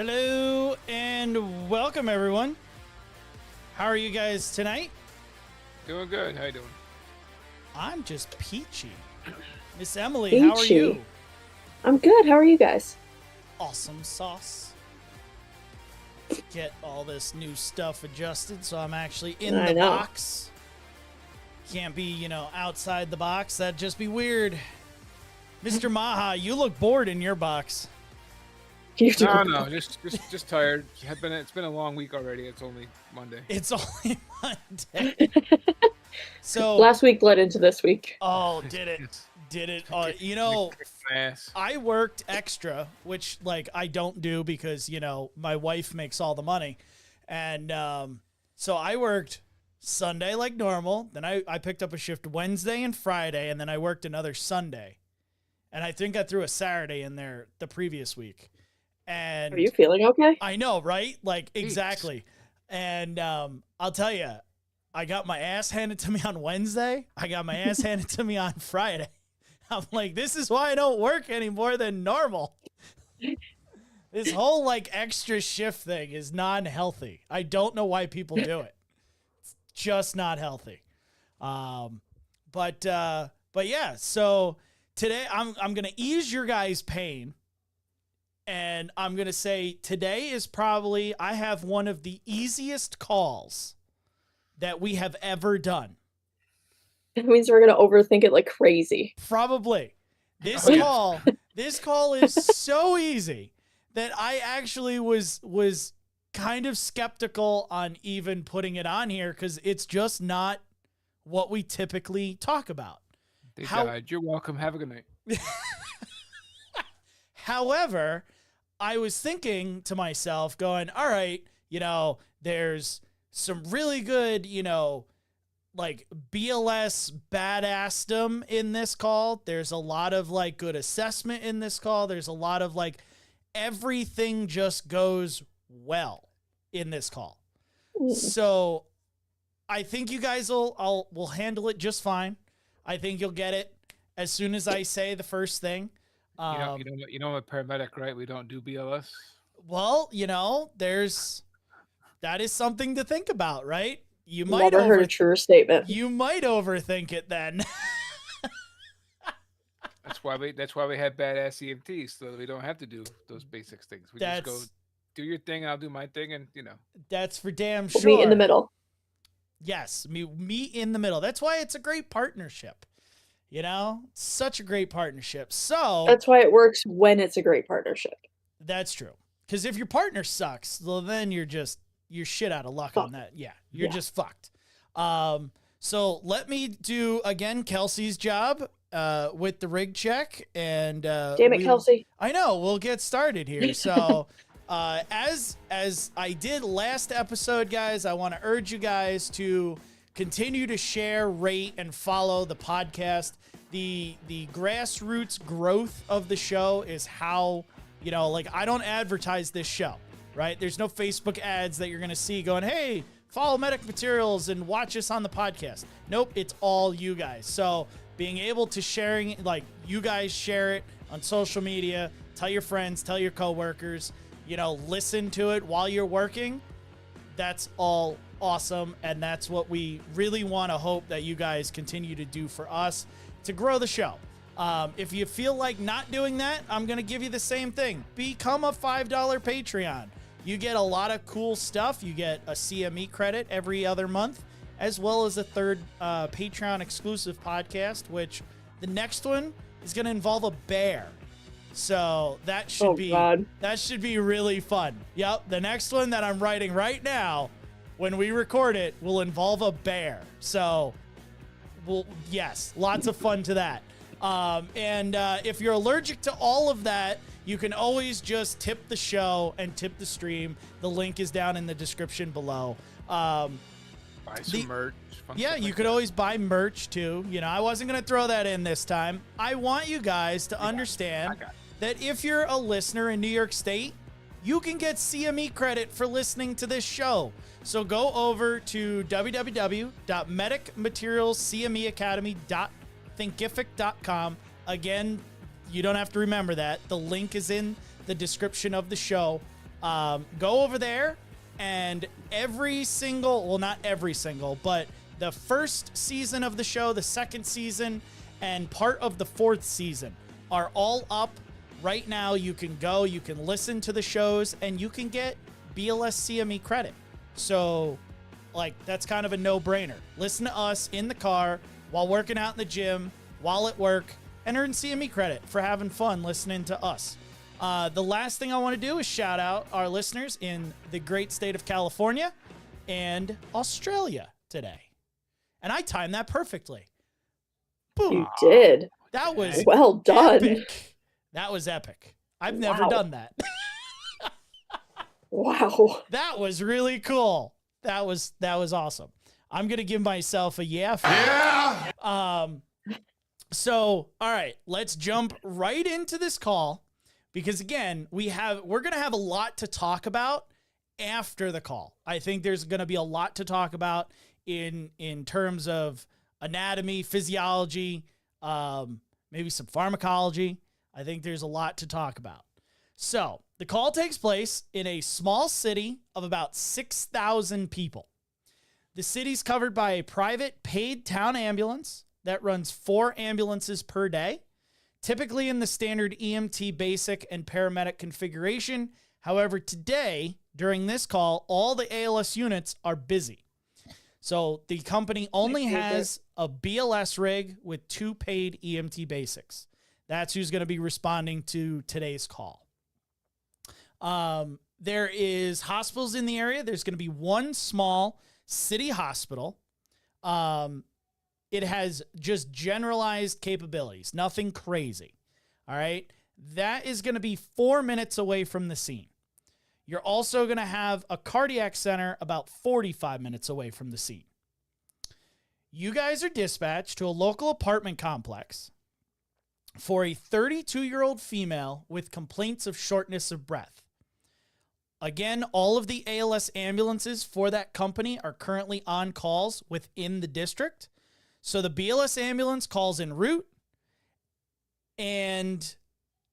Hello and welcome, everyone. How are you guys tonight? Doing good. How you doing? I'm just peachy. Miss Emily, how are Peachy. you? I'm good. How are you guys? Awesome sauce. Get all this new stuff adjusted so I'm actually in I the know. box. Can't be, outside the box. That'd just be weird. Mr. Maha, you look bored in your box. You do. No, just tired. It's been a long week already. It's only Monday. It's only Monday. So, Last week led into this week. oh, did it? Did it? Ass. I worked extra, which I don't do because my wife makes all the money, and so I worked Sunday like normal. Then I picked up a shift Wednesday and Friday, and then I worked another Sunday, and I think I threw a Saturday in there the previous week. And Are you feeling okay? I know, right? Exactly. And I'll tell you, I got my ass handed to me on Wednesday. I got my ass handed to me on Friday. I'm like, this is why I don't work any more than normal. This whole extra shift thing is non-healthy. I don't know why people do it. It's just not healthy. But yeah, so today I'm gonna ease your guys' pain. And I'm going to say today is probably, I have one of the easiest calls that we have ever done. That means we're gonna overthink it like crazy. Probably. This Oh, yeah. call is so easy that I actually was kind of skeptical on even putting it on here because it's just not what we typically talk about. They died. You're welcome. Have a good night. However, I was thinking to myself, going, all right, there's some really good, BLS badassdom in this call. There's a lot of good assessment in this call. There's a lot of everything just goes well in this call. So I think you guys will handle it just fine. I think you'll get it as soon as I say the first thing. You know, I'm a paramedic, right? We don't do BLS. Well, that is something to think about, right? You might Never heard a truer statement. You might overthink it then. That's why we have badass EMTs, so that we don't have to do those basic things. We just go do your thing, I'll do my thing, and That's for damn sure. Meet in the middle. Yes, meet in the middle. That's why it's a great partnership. Such a great partnership. So That's why it works when it's a great partnership. that's true. Because if your partner sucks, well, then you're shit out of luck on that. Yeah, you're just fucked. So let me do again Kelsey's job with the rig check, and Damn it, Kelsey. I know we'll get started here. So as I did last episode, guys, I want to urge you guys to continue to share, rate, and follow the podcast. The grassroots growth of the show is how, I don't advertise this show, right? There's no Facebook ads that you're going to see going, hey, follow Medic Materials and watch us on the podcast. Nope, it's all you guys. So being able to sharing, you guys share it on social media, tell your friends, tell your coworkers, listen to it while you're working. That's all awesome, and that's what we really want to hope that you guys continue to do for us to grow the show. If you feel like not doing that, I'm going to give you the same thing. Become a $5 Patreon. You get a lot of cool stuff. You get a CME credit every other month, as well as a third Patreon exclusive podcast, which the next one is going to involve a bear. So that should be really fun. Yep, the next one that I'm writing right now, when we record it, will involve a bear. So, yes, lots of fun to that. And if you're allergic to all of that, you can always just tip the show and tip the stream. The link is down in the description below. buy some merch. Yeah, you could always buy merch too. I wasn't going to throw that in this time. I want you guys to understand that if you're a listener in New York State, you can get CME credit for listening to this show. So go over to www.medicmaterialscmeacademy.thinkific.com. Again, you don't have to remember that. The link is in the description of the show. Go over there, and every single, well, not every single, but the first season of the show, the second season, and part of the fourth season are all up right now. You can go, you can listen to the shows, and you can get BLS CME credit. So, like, that's kind of a no-brainer. Listen to us in the car, while working out in the gym, while at work, and earn CME credit for having fun listening to us. The last thing I want to do is shout out our listeners in the great state of California and Australia today. And I timed that perfectly. Boom. You did. That was well done. epic. That was epic. I've never done that. Wow. That was really cool. That was awesome. I'm going to give myself a yeah for that. Yeah. So, all right, let's jump right into this call because again, we're going to have a lot to talk about after the call. I think there's going to be a lot to talk about in terms of anatomy, physiology, maybe some pharmacology. I think there's a lot to talk about. So the call takes place in a small city of about 6,000 people. The city's covered by a private paid town ambulance that runs 4 ambulances per day, typically in the standard EMT basic and paramedic configuration. However, today, during this call, all the ALS units are busy. So the company only has a BLS rig with 2 paid EMT basics. That's who's going to be responding to today's call. There is hospitals in the area. There's going to be one small city hospital. It has just generalized capabilities, nothing crazy. All right. That is going to be 4 minutes away from the scene. You're also going to have a cardiac center about 45 minutes away from the scene. You guys are dispatched to a local apartment complex for a 32-year-old female with complaints of shortness of breath. Again, all of the ALS ambulances for that company are currently on calls within the district. So the BLS ambulance calls en route, and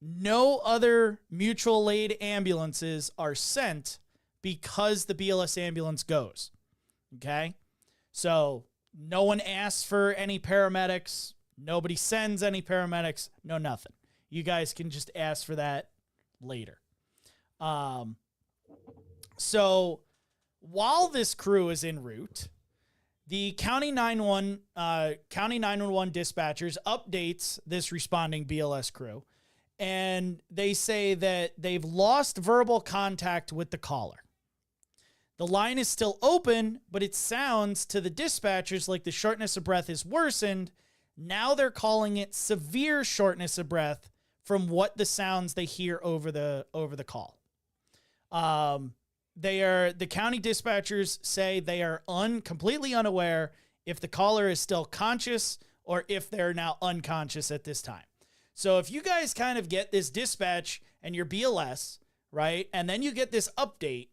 no other mutual aid ambulances are sent because the BLS ambulance goes. Okay? So no one asks for any paramedics. Nobody sends any paramedics. No, nothing. You guys can just ask for that later. So while this crew is en route, the County 911 dispatchers updates this responding BLS crew, and they say that they've lost verbal contact with the caller. The line is still open, but it sounds to the dispatchers like the shortness of breath is worsened. Now they're calling it severe shortness of breath from what the sounds they hear over the call. The county dispatchers say they are completely unaware if the caller is still conscious or if they're now unconscious at this time. So if you guys kind of get this dispatch and your BLS, right, and then you get this update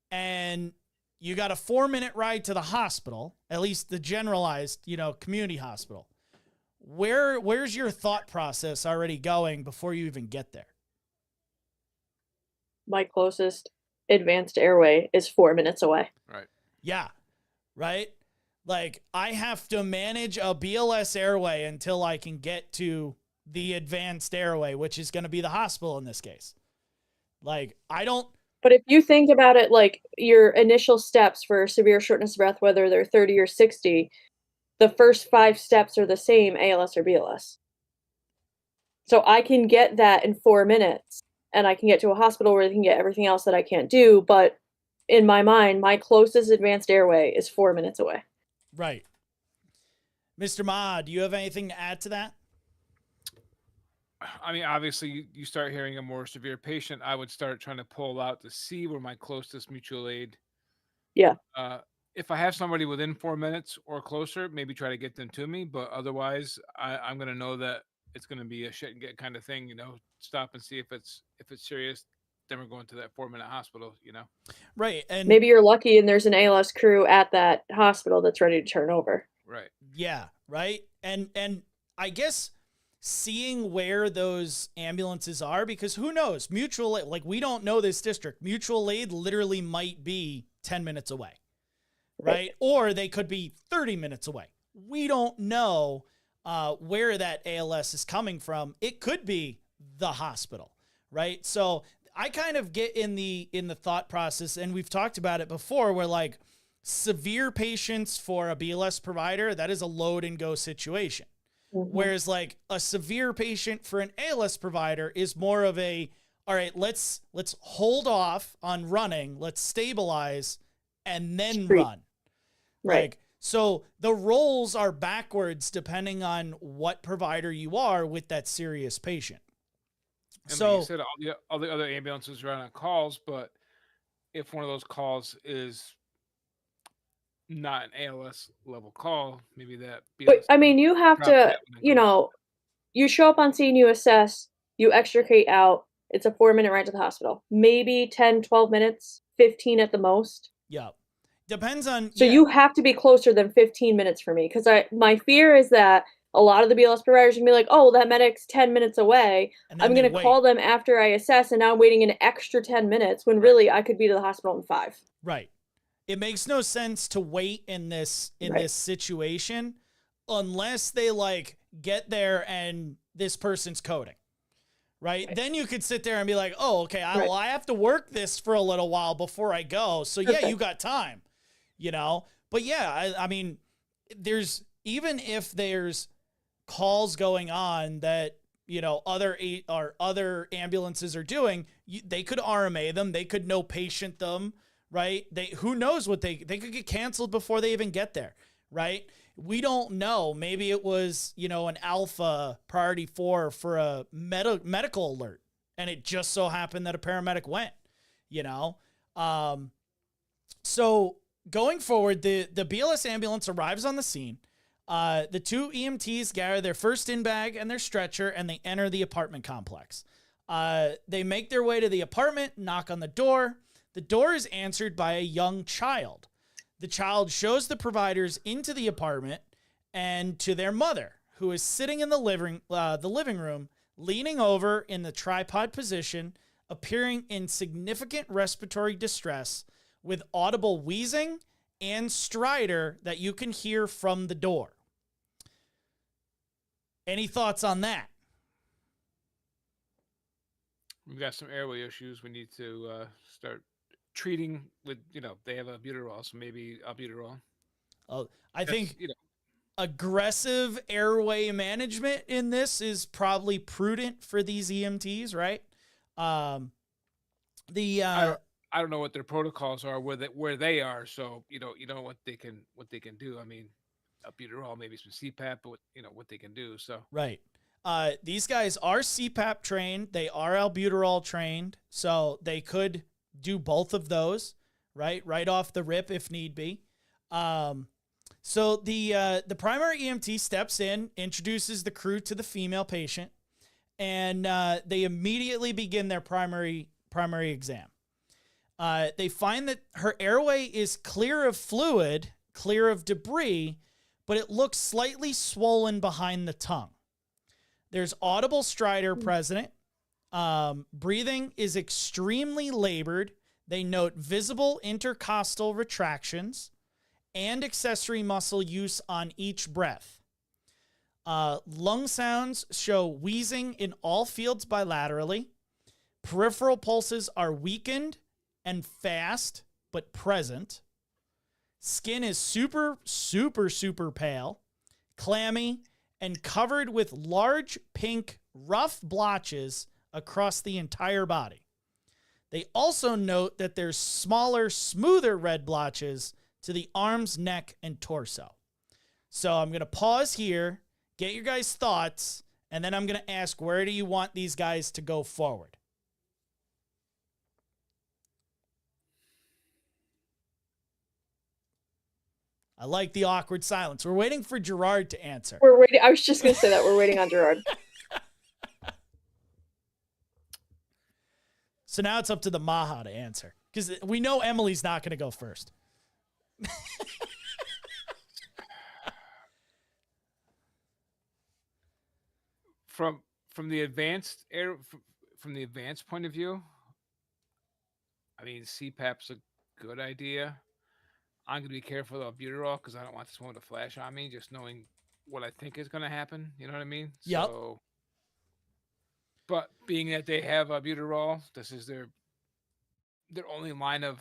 and you got a 4-minute ride to the hospital, at least the generalized, community hospital, where's your thought process already going before you even get there? My closest advanced airway is 4 minutes away. Right. Yeah. Right. Like I have to manage a BLS airway until I can get to the advanced airway, which is going to be the hospital in this case. Like But if you think about it, like your initial steps for severe shortness of breath, whether they're 30 or 60, the first 5 steps are the same, ALS or BLS. So I can get that in 4 minutes. And I can get to a hospital where they can get everything else that I can't do. But in my mind, my closest advanced airway is 4 minutes away. Right. Mr. Ma, do you have anything to add to that? I mean, obviously, you start hearing a more severe patient, I would start trying to pull out to see where my closest mutual aid. Yeah. If I have somebody within 4 minutes or closer, maybe try to get them to me. But otherwise, I'm going to know that it's going to be a shit and get kind of thing, stop and see if it's serious. Then we're going to that 4-minute hospital, Right. And maybe you're lucky and there's an ALS crew at that hospital that's ready to turn over. Right. Yeah. Right. And I guess seeing where those ambulances are, because who knows, mutual aid, like we don't know this district, mutual aid literally might be 10 minutes away, right? Or they could be 30 minutes away. We don't know where that ALS is coming from. It could be the hospital, right? So I kind of get in the thought process, and we've talked about it before, where like severe patients for a BLS provider, that is a load and go situation. Whereas like a severe patient for an ALS provider is more of a, all right, let's hold off on running, let's stabilize and then run. Right. Like, so the roles are backwards depending on what provider you are with that serious patient. And So like you said, all the other ambulances run on calls, but if one of those calls is not an ALS level call, maybe that But BLS I mean, you have drop to, that one and you go. know, you show up on scene, you assess, you extricate out. It's a 4-minute ride to the hospital. Maybe 10, 12 minutes, 15 at the most. yeah, depends on, So you have to be closer than 15 minutes for me, because my fear is that a lot of the BLS providers are gonna be like, oh, that medic's 10 minutes away. and then I'm they gonna wait. call them after I assess, and now I'm waiting an extra 10 minutes when really I could be to the hospital in 5. Right. It makes no sense to wait in this situation unless they like get there and this person's coding. Right? Then you could sit there and be like, oh, okay, well, I have to work this for a little while before I go. So yeah, you got time, you know? But yeah, I mean, there's, even if there's calls going on that, you know, other ambulances are doing, they could RMA them. They could no patient them, right? Who knows what they could get canceled before they even get there, right? We don't know. Maybe it was, you know, an Alpha Priority 4 for a medical alert, and it just so happened that a paramedic went, you know? So going forward, the BLS ambulance arrives on the scene. The 2 EMTs gather their first in bag and their stretcher, and they enter the apartment complex. They make their way to the apartment, knock on the door. The door is answered by a young child. The child shows the providers into the apartment and to their mother, who is sitting in the living room, leaning over in the tripod position, appearing in significant respiratory distress with audible wheezing and stridor that you can hear from the door. Any thoughts on that? We've got some airway issues. We need to start treating with, you know, they have albuterol, so maybe albuterol. Oh, I think, you know, aggressive airway management in this is probably prudent for these EMTs, right? I don't know what their protocols are where they are, so you know what they can do. I mean, albuterol, maybe some CPAP, but you know what they can do. So right. These guys are CPAP trained. They are albuterol trained, so they could do both of those, right off the rip if need be. So the primary EMT steps in, introduces the crew to the female patient, and they immediately begin their primary exam. They find that her airway is clear of fluid, clear of debris, but it looks slightly swollen behind the tongue. There's audible stridor present. Breathing is extremely labored. They note visible intercostal retractions and accessory muscle use on each breath. Lung sounds show wheezing in all fields bilaterally. Peripheral pulses are weakened and fast, but present. Skin is super, super, super pale, clammy, and covered with large pink rough blotches across the entire body. They also note that there's smaller, smoother red blotches to the arms, neck, and torso. So I'm going to pause here, get your guys' thoughts, and then I'm going to ask, where do you want these guys to go forward? I like the awkward silence. We're waiting for Gerard to answer. We're waiting. I was just going to say that. We're waiting on Gerard. So now it's up to the Maha to answer, because we know Emily's not going to go first. from the advanced air from the advanced point of view, I mean, CPAP's a good idea. I'm gonna be careful of albuterol because I don't want this one to flash on me. Just knowing what I think is gonna happen, you know what I mean? Yep. So, but being that they have albuterol, this is their only line of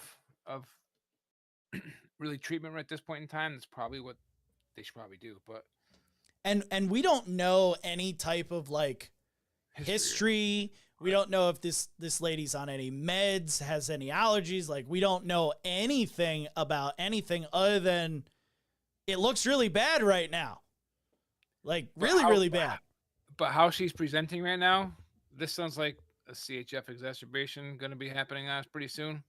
really treatment at this point in time. That's probably what they should probably do. But And we don't know any type of like history. We don't know if this lady's on any meds, has any allergies. Like, we don't know anything about anything other than it looks really bad right now. Like, really bad. But how she's presenting right now, this sounds like a CHF exacerbation going to be happening on us pretty soon.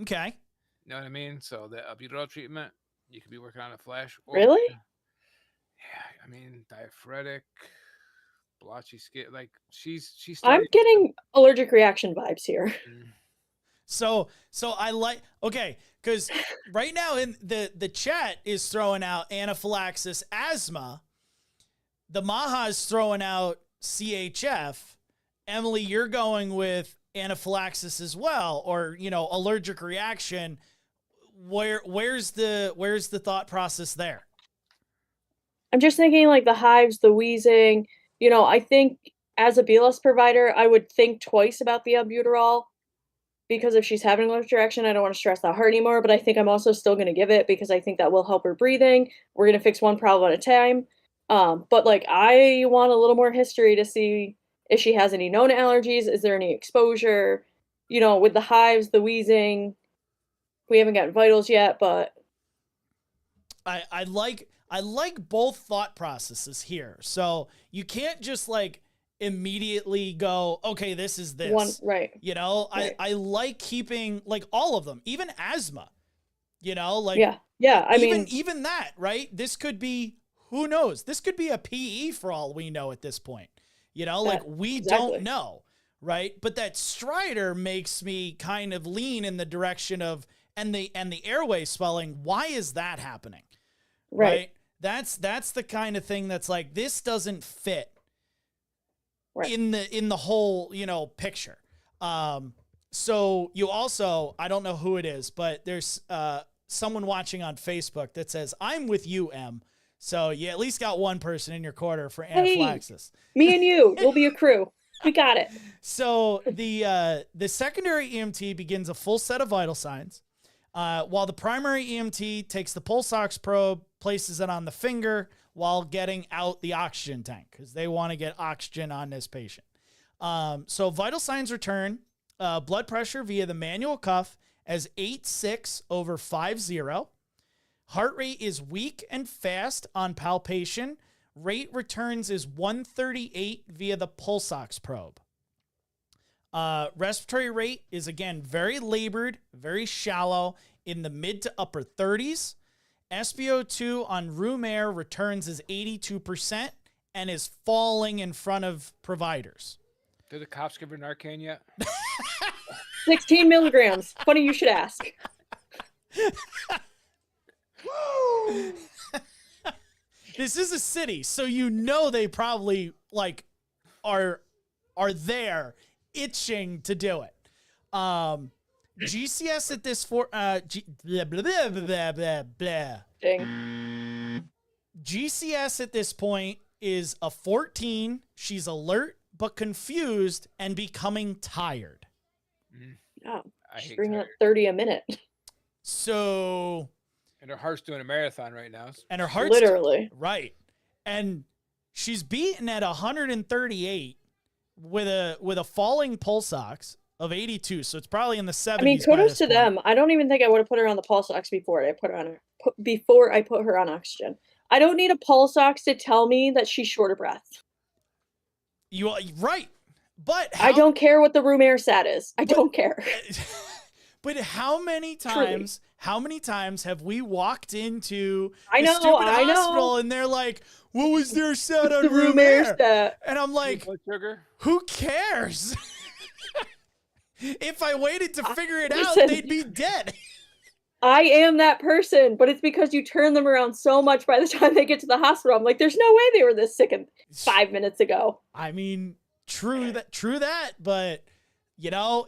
Okay. You know what I mean? So the albuterol treatment, you could be working on a flash. Really? Yeah, I mean, diaphoretic, blotchy skin. Like she's I'm starting. getting allergic reaction vibes here. Mm. So I like, okay, because right now in the chat is throwing out anaphylaxis asthma. The Maha is throwing out CHF. Emily, you're going with anaphylaxis as well, or, you know, allergic reaction. Where's the thought process there? I'm just thinking like the hives, the wheezing. You know, I think as a BLS provider, I would think twice about the albuterol because if she's having an allergic reaction, I don't want to stress out her anymore. But I think I'm also still going to give it because I think that will help her breathing. We're going to fix one problem at a time. But like I want a little more history to see if she has any known allergies. Is there any exposure? You know, with the hives, the wheezing. We haven't gotten vitals yet, but I like both thought processes here. So you can't just like immediately go, okay, this is this. one right. You know, Right. I like keeping like all of them, even asthma. You know, like Yeah. I mean, even that, right? This could be, who knows? This could be a PE for all we know at this point. You know, like we exactly. don't know, right? But that Strider makes me kind of lean in the direction of and the airway swelling. Why is that happening? right. That's the kind of thing that's like, this doesn't fit Right. in the whole, you know, picture. So you also, I don't know who it is, but there's someone watching on Facebook that says, I'm with you, Em. So you at least got one person in your corner for anaphylaxis. Me and you, we'll be a crew. We got it. So the secondary EMT begins a full set of vital signs, while the primary EMT takes the pulse ox probe, places it on the finger while getting out the oxygen tank because they want to get oxygen on this patient. So vital signs return, blood pressure via the manual cuff as 86/50. Heart rate is weak and fast on palpation. Rate returns is 138 via the pulse ox probe. Respiratory rate is, again, very labored, very shallow, in the mid to upper 30s. SpO2 on room air returns as 82% and is falling in front of providers. Did the cops give her Narcan yet? 16 milligrams. Funny you should ask. This is a city, so you know they probably like are there itching to do it. GCS at this blah, blah, blah, blah, blah, blah. Dang. GCS at this point is a 14. She's alert but confused and becoming tired. Oh, I she's hate bringing up tired. 30 a minute. So, And her heart's doing a marathon right now. and her heart's Literally. right, and she's beaten at 138 with a falling pulse ox of 82. So it's probably in the 70s. I mean, by kudos this to point. them. I don't even think I would have put her on the pulse ox before I put her on oxygen. I don't need a pulse ox to tell me that she's short of breath. You are right, but I don't care what the room air sat is. I don't care. But how many times? How many times have we walked into I the know, stupid I know. hospital and they're like, "What was their set on The room air?" sat. And I'm like, Blood sugar? "Who cares?" If I waited to figure it out, Listen. they'd be dead. I am that person, but it's because you turn them around so much by the time they get to the hospital. I'm like, there's no way they were this sick 5 minutes ago. I mean, true that, but you know,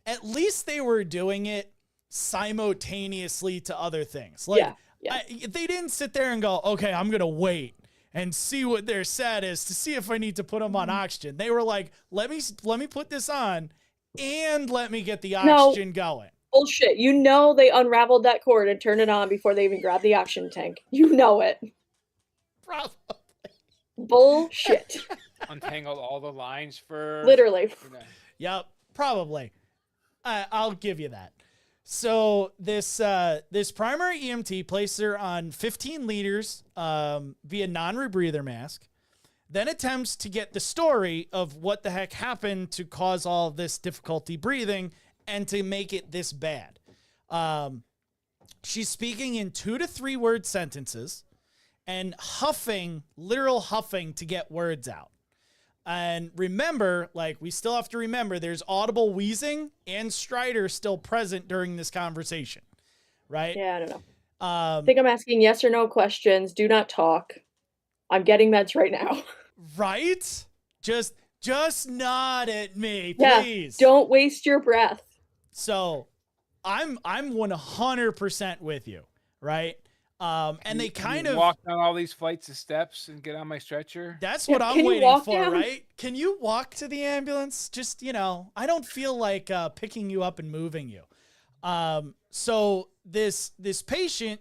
at least they were doing it simultaneously to other things. Like, yeah. They didn't sit there and go, okay, I'm going to wait and see what their set is to see if I need to put them on oxygen. They were like, let me put this on and let me get the oxygen going. Bullshit. You know they unraveled that cord and turned it on before they even grabbed the oxygen tank. You know it. Probably. Bullshit. Untangled all the lines for Literally. Yep, probably. I'll give you that. So this primary EMT placed her on 15 liters via non-rebreather mask, then attempts to get the story of what the heck happened to cause all this difficulty breathing and to make it this bad. She's speaking in 2 to 3 word sentences and literal huffing to get words out. And remember, like, we still have to remember there's audible wheezing and stridor still present during this conversation, right? Yeah, I don't know. I think I'm asking yes or no questions. Do not talk. I'm getting meds right now. Right? Just nod at me, yeah, please. Don't waste your breath. So I'm 100% with you, right? And they kind of walk down all these flights of steps and get on my stretcher. That's what I'm waiting for, right? Can you walk to the ambulance? Just, you know, I don't feel like picking you up and moving you. So this patient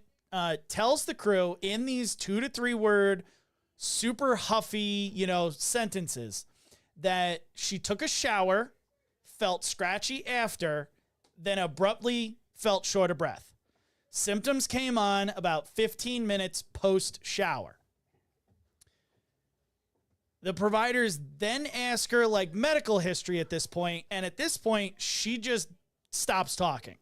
tells the crew in these 2 to 3 word, super huffy, you know, sentences that she took a shower, felt scratchy after, then abruptly felt short of breath. Symptoms came on about 15 minutes post-shower. The providers then ask her, like, medical history at this point, and at this point, she just stops talking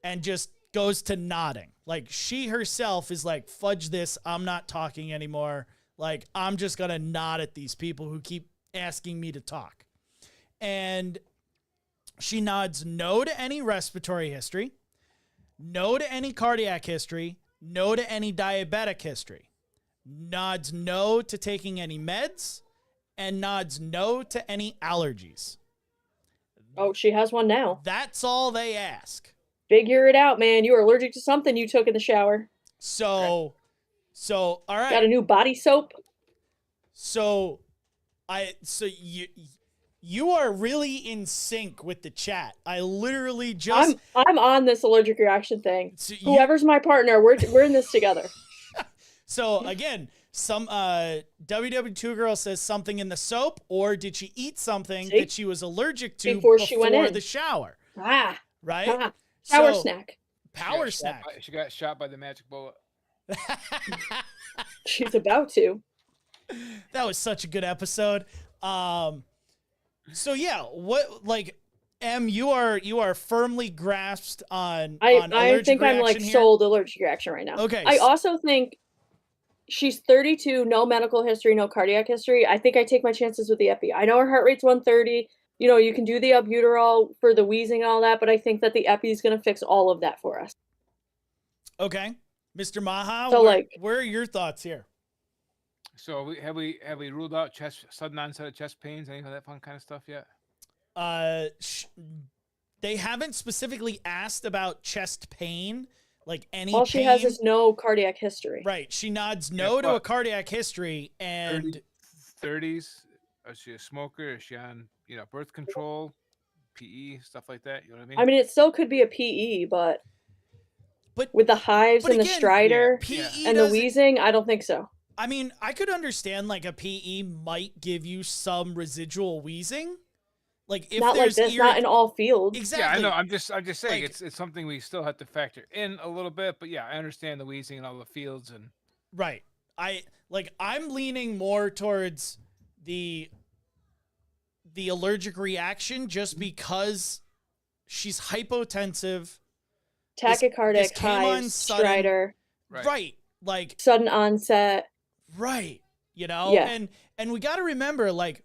and just goes to nodding. Like, she herself is like, fudge this, I'm not talking anymore. Like, I'm just going to nod at these people who keep asking me to talk. And she nods no to any respiratory history, no to any cardiac history, no to any diabetic history, nods no to taking any meds, and nods no to any allergies. Oh, she has one now. That's all they ask. Figure it out, man. You were allergic to something you took in the shower. So all right. Got a new body soap? So you are really in sync with the chat. I literally just I'm on this allergic reaction thing. So whoever's my partner, we're in this together. So again, some WW2 girl says something in the soap, or did she eat something that she was allergic to before she went in the shower? Right? Power snack. Power snack. She got shot by the magic bullet. She's about to. That was such a good episode. So yeah, what, like, Em, you are firmly grasped on I think I'm like here? sold allergic reaction right now. Okay. I also think she's 32, no medical history, no cardiac history. I think I take my chances with the epi. I know her heart rate's 130. You know, you can do the albuterol for the wheezing and all that, but I think that the epi is going to fix all of that for us. Okay. Mr. Maha, So, where are your thoughts here? So have we ruled out sudden onset of chest pains, any of that fun kind of stuff yet? They haven't specifically asked about chest pain, like any All she has is no cardiac history. Right. She nods no to a cardiac history, and 30s. Is she a smoker? Is she on, birth control, PE, stuff like that? You know what I mean? I mean, it still could be a PE, but with the hives and the stridor and the wheezing, I don't think so. I mean, I could understand like a PE might give you some residual wheezing. Like if not there's like this, not in all fields. Exactly. Yeah, I know. I'm just saying it's something we still have to factor in a little bit. But yeah, I understand the wheezing and all the fields and right. I'm leaning more towards the allergic reaction just because she's hypotensive, tachycardic, hives, stridor, right? Like sudden onset. Right. And we got to remember, like,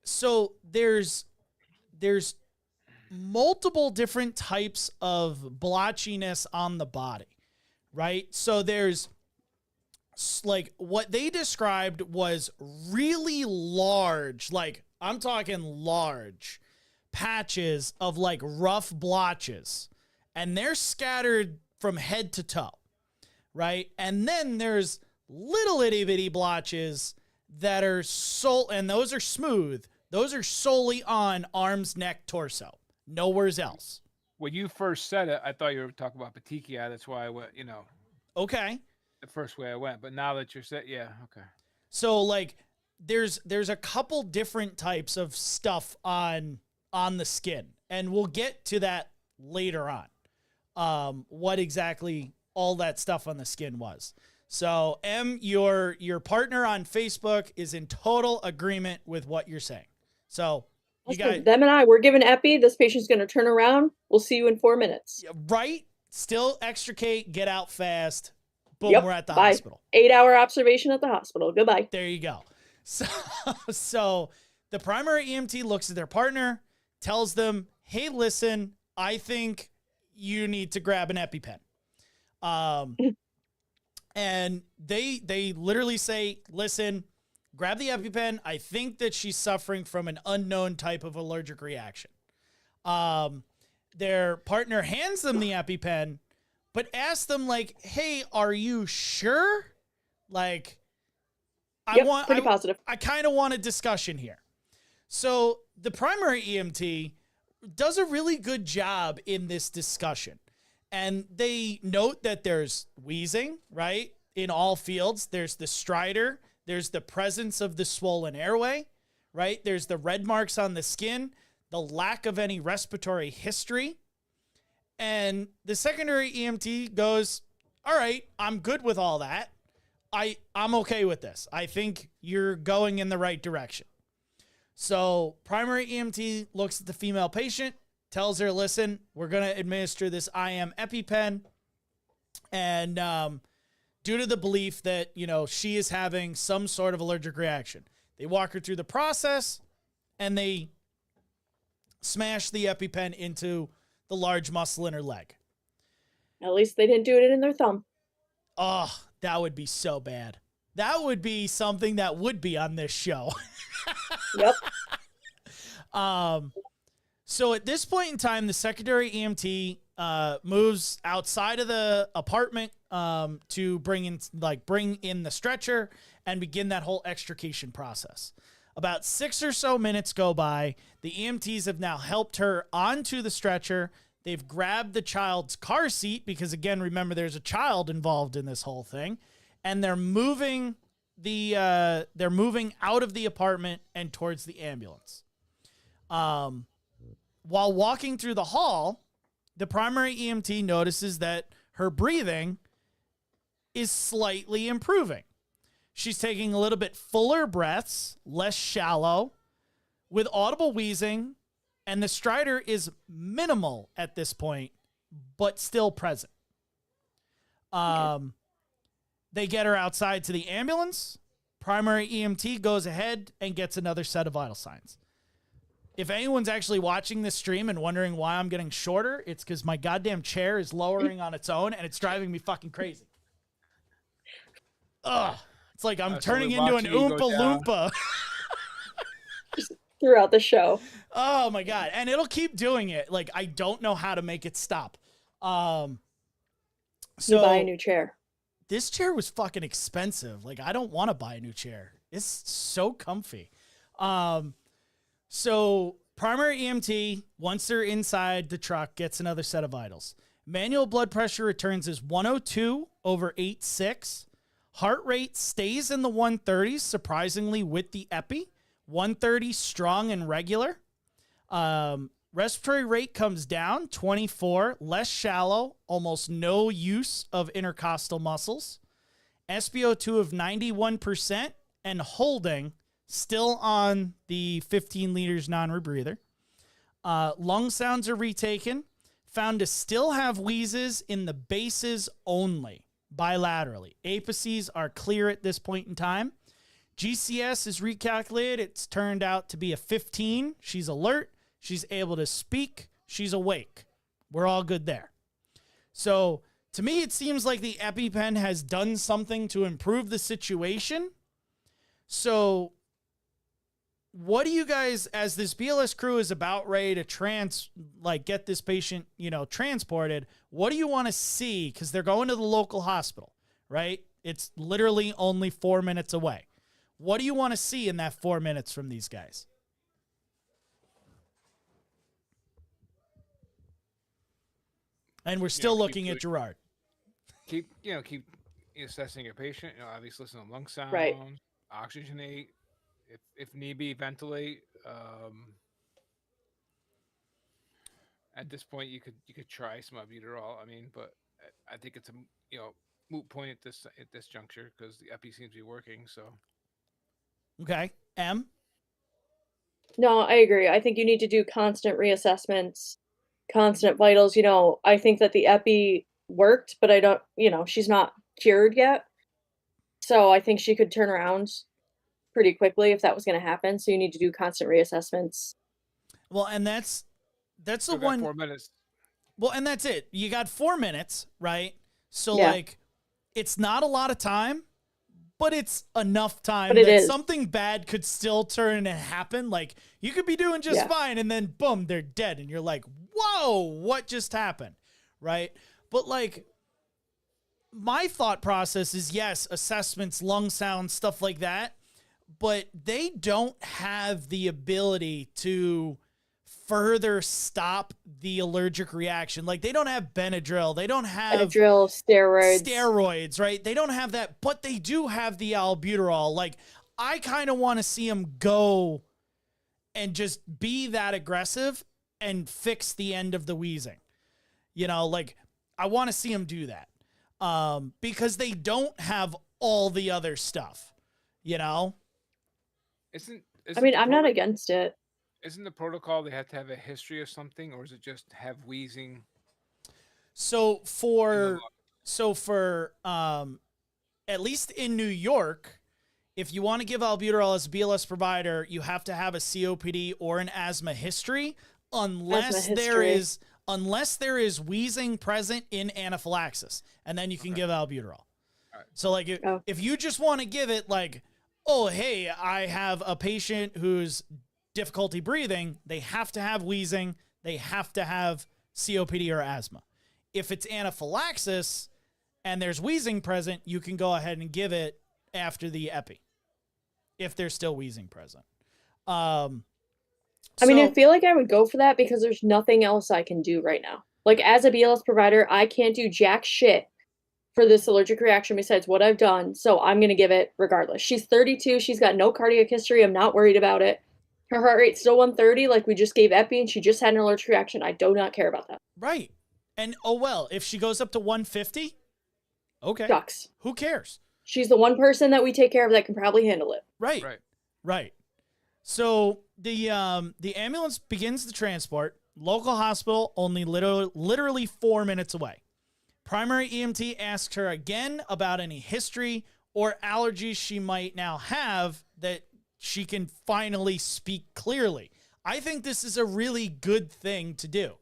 so there's multiple different types of blotchiness on the body, right? So there's like what they described was really large, like I'm talking large patches of like rough blotches, and they're scattered from head to toe, right? And then there's little itty bitty blotches that are and those are smooth. Those are solely on arms, neck, torso. Nowhere's else. When you first said it, I thought you were talking about petechia. That's why I went, Okay. the first way I went. But now that you're said, yeah, okay. So like there's a couple different types of stuff on the skin, and we'll get to that later on. What exactly all that stuff on the skin was. So your partner on Facebook is in total agreement with what you're saying. So you guys, them and I, we're given epi. This patient's going to turn around. We'll see you in 4 minutes. right? Still extricate, get out fast. Boom, Yep, we're at the bye. hospital. 8-hour observation at the hospital. Goodbye. There you go. So the primary EMT looks at their partner, tells them, hey, listen, I think you need to grab an EpiPen. And they literally say, listen, grab the EpiPen. I think that she's suffering from an unknown type of allergic reaction. Their partner hands them the EpiPen, but asks them like, hey, are you sure? Like, Pretty positive. I kind of want a discussion here. So the primary EMT does a really good job in this discussion. And they note that there's wheezing, right? In all fields, there's the stridor, there's the presence of the swollen airway, right? There's the red marks on the skin, the lack of any respiratory history. And the secondary EMT goes, all right, I'm good with all that. I'm okay with this. I think you're going in the right direction. So primary EMT looks at the female patient, tells her, listen, we're going to administer this IM EpiPen. And due to the belief that, she is having some sort of allergic reaction, they walk her through the process and they smash the EpiPen into the large muscle in her leg. At least they didn't do it in their thumb. Oh, that would be so bad. That would be something that would be on this show. Yep. So at this point in time, the secondary EMT moves outside of the apartment to bring in the stretcher and begin that whole extrication process. About 6 or so minutes go by. The EMTs have now helped her onto the stretcher. They've grabbed the child's car seat because, again, remember, there's a child involved in this whole thing, and they're moving out of the apartment and towards the ambulance. While walking through the hall, the primary EMT notices that her breathing is slightly improving. She's taking a little bit fuller breaths, less shallow, with audible wheezing, and the stridor is minimal at this point, but still present. They get her outside to the ambulance. Primary EMT goes ahead and gets another set of vital signs. If anyone's actually watching this stream and wondering why I'm getting shorter, it's because my goddamn chair is lowering on its own and it's driving me fucking crazy. Ugh. It's like I'm turning into an Oompa Loompa. Throughout the show. Oh my God. And it'll keep doing it. Like, I don't know how to make it stop. So you buy a new chair. This chair was fucking expensive. Like, I don't want to buy a new chair. It's so comfy. So primary EMT, once they're inside the truck, gets another set of vitals. Manual blood pressure returns as 102/86. Heart rate stays in the 130s, surprisingly, with the epi. 130 strong and regular. Respiratory rate comes down, 24, less shallow, almost no use of intercostal muscles. SpO2 of 91% and holding, still on the 15 liters non-rebreather. Lung sounds are retaken, found to still have wheezes in the bases only, bilaterally. Apices are clear at this point in time. GCS is recalculated. It's turned out to be a 15. She's alert. She's able to speak. She's awake. We're all good there. So to me, it seems like the EpiPen has done something to improve the situation. So what do you guys, as this BLS crew is about ready to get this patient, transported, what do you want to see? Because they're going to the local hospital, right? It's literally only 4 minutes away. What do you want to see in that 4 minutes from these guys? And we're still looking at Gerard. Keep assessing your patient. Obviously listen to lung sounds, Right. oxygenate, if need be, ventilate. At this point, you could try some albuterol. I mean, but I think it's a moot point at this juncture because the epi seems to be working. So Okay, M. No, I agree. I think you need to do constant reassessments, constant vitals. I think that the epi worked, but I don't, she's not cured yet. So I think she could turn around pretty quickly if that was going to happen. So you need to do constant reassessments. Well, and that's the still got one. 4 minutes. Well, and that's it. You got 4 minutes, right? So Yeah. it's not a lot of time, but it's enough time But it that is. something bad could still turn and happen. Like you could be doing just Yeah. fine, and then boom, they're dead, and you're like, whoa, what just happened, right? But my thought process is yes, assessments, lung sound, stuff like that, but they don't have the ability to further stop the allergic reaction. Like they don't have Benadryl, they don't have Benadryl, steroids, right? They don't have that, but they do have the albuterol. Like I kind of want to see them go and just be that aggressive and fix the end of the wheezing. I want to see them do that. Because they don't have all the other stuff, Isn't I mean, the I'm not against it. Isn't the protocol they have to have a history of something, or is it just have wheezing? So for at least in New York, if you want to give albuterol as a BLS provider, you have to have a COPD or an asthma history, unless there is wheezing present in anaphylaxis, and then you can give albuterol. Right. So if you just want to give it oh, hey, I have a patient who's difficulty breathing, they have to have wheezing, they have to have COPD or asthma. If it's anaphylaxis and there's wheezing present, you can go ahead and give it after the epi, if there's still wheezing present. I mean, I feel like I would go for that because there's nothing else I can do right now. As a BLS provider, I can't do jack shit for this allergic reaction besides what I've done. So I'm going to give it regardless. She's 32. She's got no cardiac history. I'm not worried about it. Her heart rate's still 130. We just gave epi and she just had an allergic reaction. I do not care about that. Right. And if she goes up to 150, okay. Ducks. Who cares? She's the one person that we take care of that can probably handle it. Right. So the ambulance begins the transport. Local hospital, only literally 4 minutes away. Primary EMT asks her again about any history or allergies she might now have that she can finally speak clearly. I think this is a really good thing to do.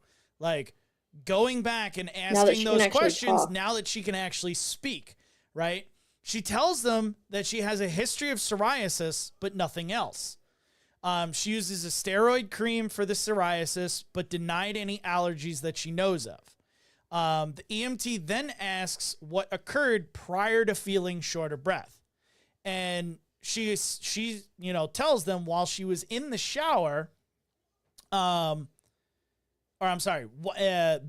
Going back and asking those questions now that she can actually speak, right? She tells them that she has a history of psoriasis, but nothing else. She uses a steroid cream for the psoriasis, but denied any allergies that she knows of. The EMT then asks what occurred prior to feeling short of breath. And she tells them while she was in the shower, We'll hit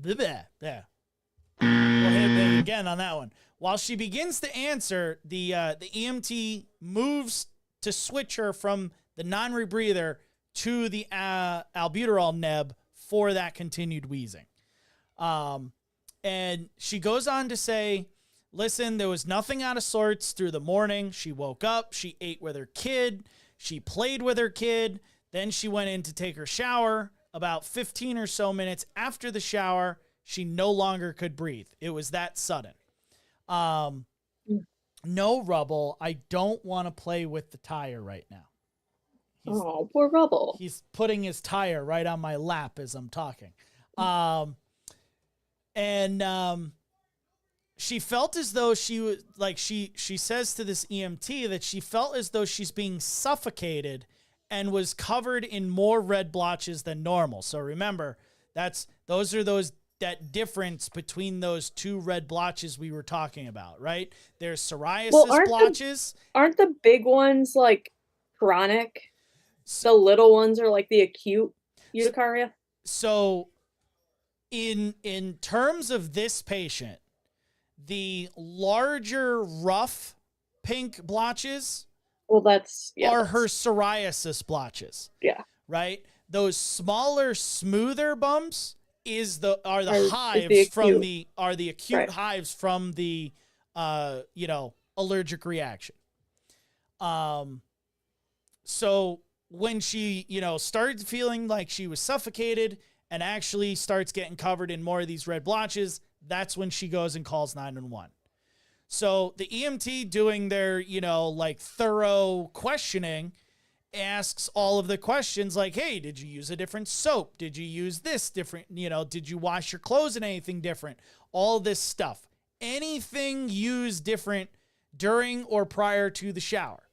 again on that one. While she begins to answer, the EMT moves to switch her from the non-rebreather to the albuterol neb for that continued wheezing. And she goes on to say, listen, there was nothing out of sorts through the morning. She woke up, she ate with her kid, she played with her kid, then she went in to take her shower. About 15 or so minutes after the shower, she no longer could breathe. It was that sudden. No, Rubble, I don't want to play with the tire right now. Oh, poor Rubble. He's putting his tire right on my lap as I'm talking. Um, and she felt as though she was like she says to this EMT that she felt as though she's being suffocated and was covered in more red blotches than normal. So remember, that difference between those two red blotches we were talking about, right? There's psoriasis blotches. Aren't the big ones like chronic? The little ones are like the acute urticaria. So in terms of this patient, the larger rough pink blotches are her psoriasis blotches. Yeah. Right? Those smaller, smoother bumps are the acute right. hives from the allergic reaction. So when she, started feeling like she was suffocated and actually starts getting covered in more of these red blotches, that's when she goes and calls 911. So the EMT doing their, thorough questioning asks all of the questions like, hey, did you use a different soap? Did you use this different, did you wash your clothes in anything different? All this stuff. Anything used different during or prior to the shower?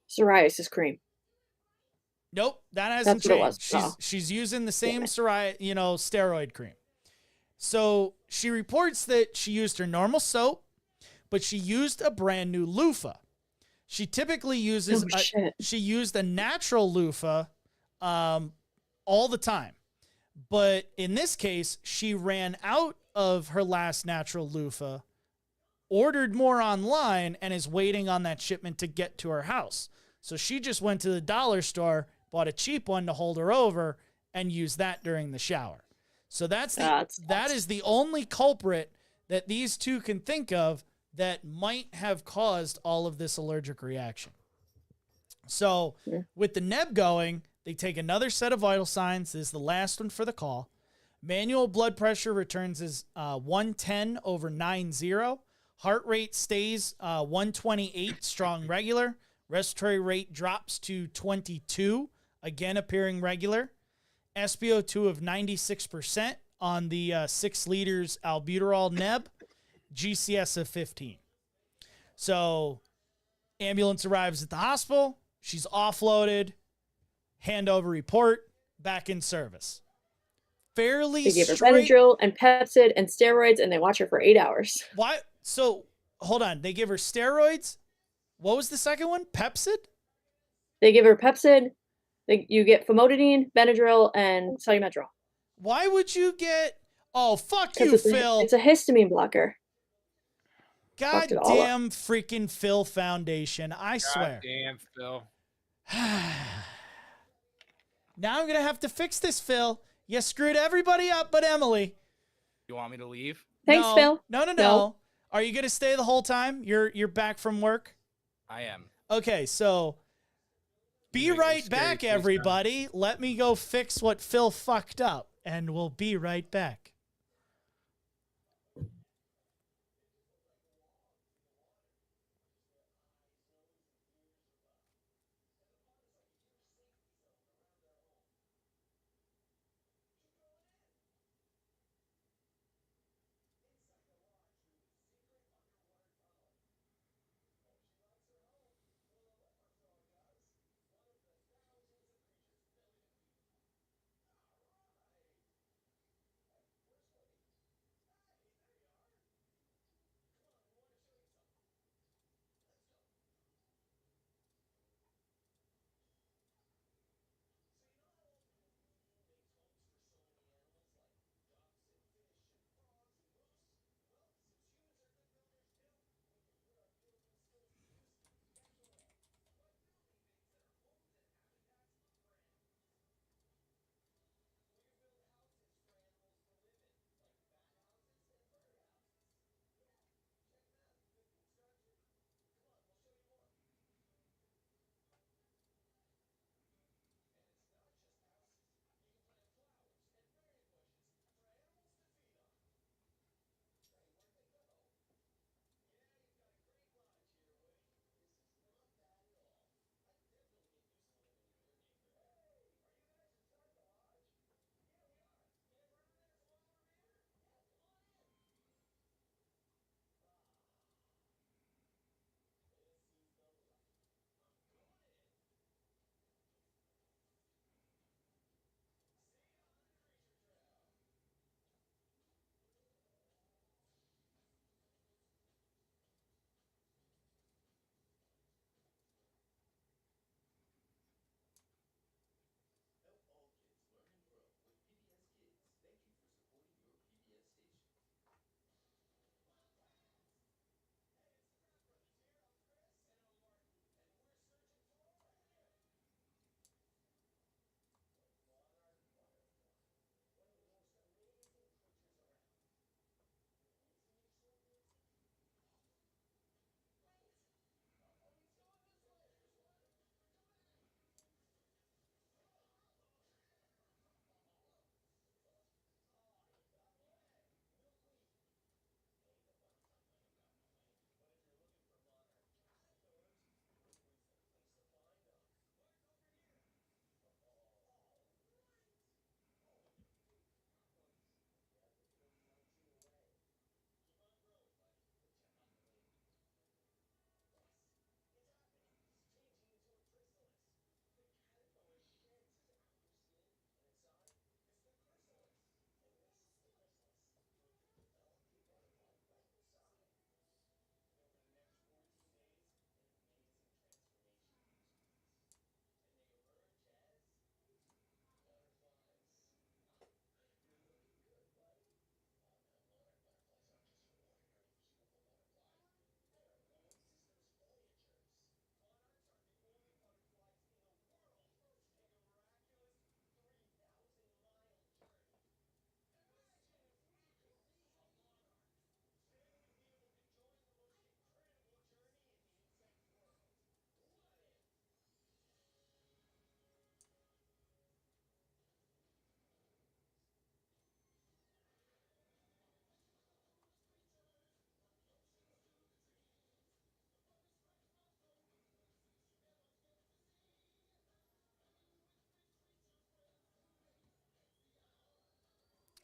Psoriasis cream. Nope, that hasn't changed. She's using the same Yeah. steroid cream. So she reports that she used her normal soap, but she used a brand new loofah. She typically uses she used a natural loofah all the time. But in this case, she ran out of her last natural loofah, ordered more online, and is waiting on that shipment to get to her house. So she just went to the dollar store, bought a cheap one to hold her over, and used that during the shower. So that is the only culprit that these two can think of that might have caused all of this allergic reaction. So with the Neb going, they take another set of vital signs. This is the last one for the call. Manual blood pressure returns as 110/90. Heart rate stays 128, strong regular. Respiratory rate drops to 22, again appearing regular. SpO2 of 96% on the 6 liters albuterol Neb. GCS of 15. So ambulance arrives at the hospital. She's offloaded. Handover report. Back in service. Fairly They give her straight. Benadryl and Pepcid and steroids, and they watch her for 8 hours. Why? So hold on. They give her steroids. What was the second one? Pepcid? They give her Pepcid. You get famotidine, Benadryl, and Salmeterol. Why would you get... Oh, fuck you, Phil. It's a histamine blocker. Goddamn freaking Phil Foundation. I swear. Goddamn Phil. Now I'm going to have to fix this, Phil. You screwed everybody up but Emily. You want me to leave? Thanks, Phil. No. Are you going to stay the whole time? You're back from work? I am. Okay, so be right back, everybody. Let me go fix what Phil fucked up, and we'll be right back.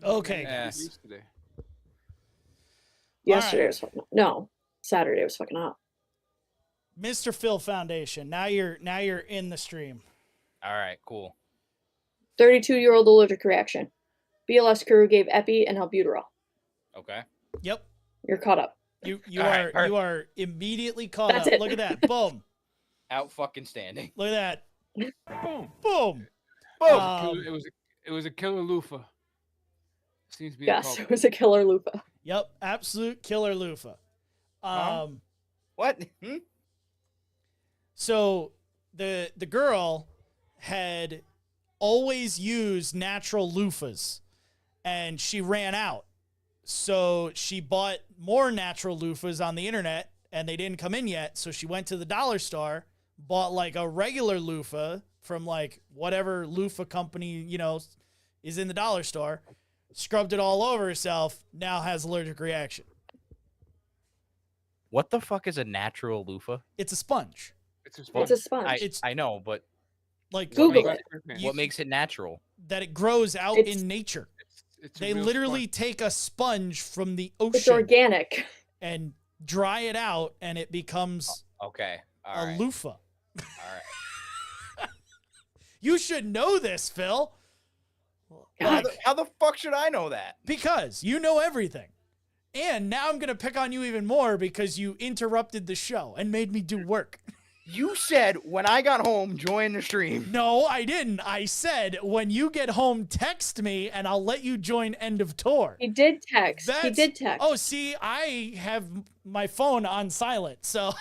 Okay, Yeah, guys. yesterday. Yesterday right. was fucking no. Saturday was fucking hot. Mr. Phil Foundation. Now you're in the stream. All right, cool. 32-year-old allergic reaction. BLS crew gave epi and albuterol. Okay. Yep. You're caught up. You All are right, you are immediately caught That's up. it. Look at that. Boom. Out fucking standing. Look at that. Boom. Boom. Boom. It was a killer loofah. Seems to be a Yes, culprit. it was a killer loofah. Yep. Absolute killer loofah. Huh? What? So the girl had always used natural loofahs, and she ran out. So she bought more natural loofahs on the internet, and they didn't come in yet. So she went to the dollar store, bought like a regular loofah from like whatever loofah company, you know, is in the dollar store, scrubbed it all over herself, now has allergic reaction. What the fuck is a natural loofah? It's a sponge. It's a It's sponge. a sponge. It's- I know, but Like Google like it. what makes it natural? that it grows out It's- in nature. It's a They real literally sponge. take a sponge from the It's ocean organic. and dry it out, and it becomes Okay. a All right. loofah. All right. You should know this, Phil. How Like, how the fuck should I know that? because you know everything. And now I'm going to pick on you even more because you interrupted the show and made me do work. You said when I got home, join the stream. No, I didn't. I said, when you get home, text me and I'll let you join end of tour. He did text. He That's- did text. Oh, see, I have my phone on silent. So,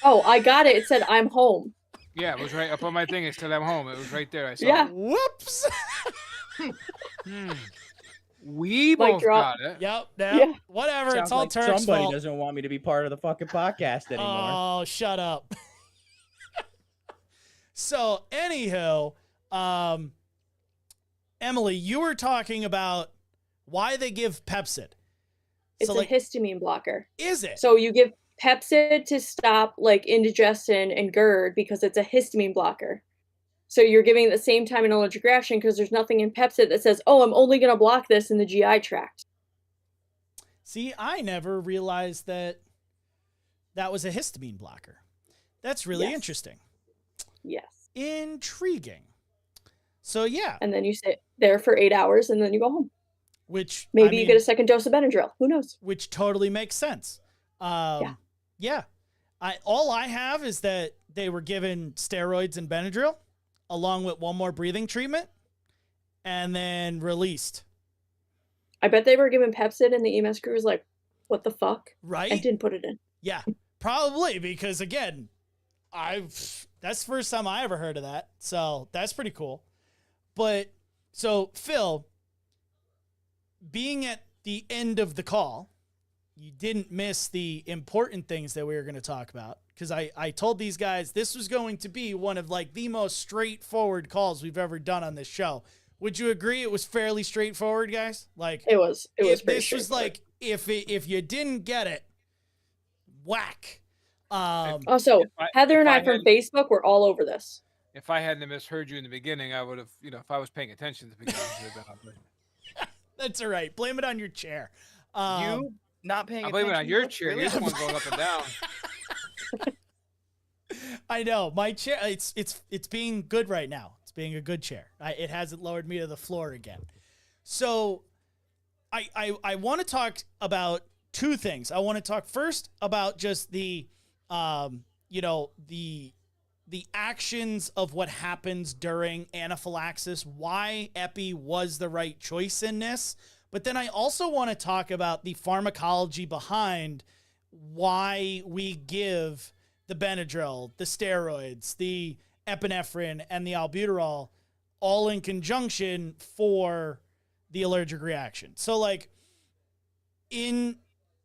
Oh, I got it. It said I'm home. Yeah, it was right up on my thing. It said I'm home. It was right there. I saw Yeah. it. whoops. We Mic both drop. got it. Yep. Yeah. Whatever. Sounds It's all like Turk's somebody fault. doesn't want me to be part of the fucking podcast anymore. Oh, shut up. So, anywho, Emily, you were talking about why they give Pepsid. It's So, a like, histamine blocker. is it? So you give Pepsid to stop like indigestion and GERD because it's a histamine blocker. So you're giving it at the same time an allergic reaction because there's nothing in Pepsid that says, "Oh, I'm only going to block this in the GI tract." See, I never realized that that was a histamine blocker. That's really Yes. interesting. Yes. Intriguing. So, yeah, And then you sit there for 8 hours and then you go home. which Maybe I mean, you get a second dose of Benadryl. Who knows? which totally makes sense. Yeah. All I have is that they were given steroids and Benadryl along with one more breathing treatment and then released. I bet they were given Pepsid and the EMS crew was like, "What the fuck?" Right? and didn't put it in. Yeah, probably because again, that's the first time I ever heard of that. So that's pretty cool. But so Phil, being at the end of the call, you didn't miss the important things that we were going to talk about because I told these guys this was going to be one of like the most straightforward calls we've ever done on this show. Would you agree it was fairly straightforward, guys? Like It was if pretty this was straightforward. like if you didn't get it, whack. Also, If I- Heather and if I I from had- Facebook were all over this. If I hadn't misheard you in the beginning, I would have, if I was paying attention at the beginning, I would have been on there. That's all right. Blame it on your chair. You not paying I attention. blame it on your to chair. really? You're the one going up and down. I know my chair. It's being good right now. It's being a good chair. It hasn't lowered me to the floor again. So, I want to talk about two things. I want to talk first about just the the actions of what happens during anaphylaxis, why epi was the right choice in this. But then I also want to talk about the pharmacology behind why we give the Benadryl, the steroids, the epinephrine, and the albuterol all in conjunction for the allergic reaction. So like in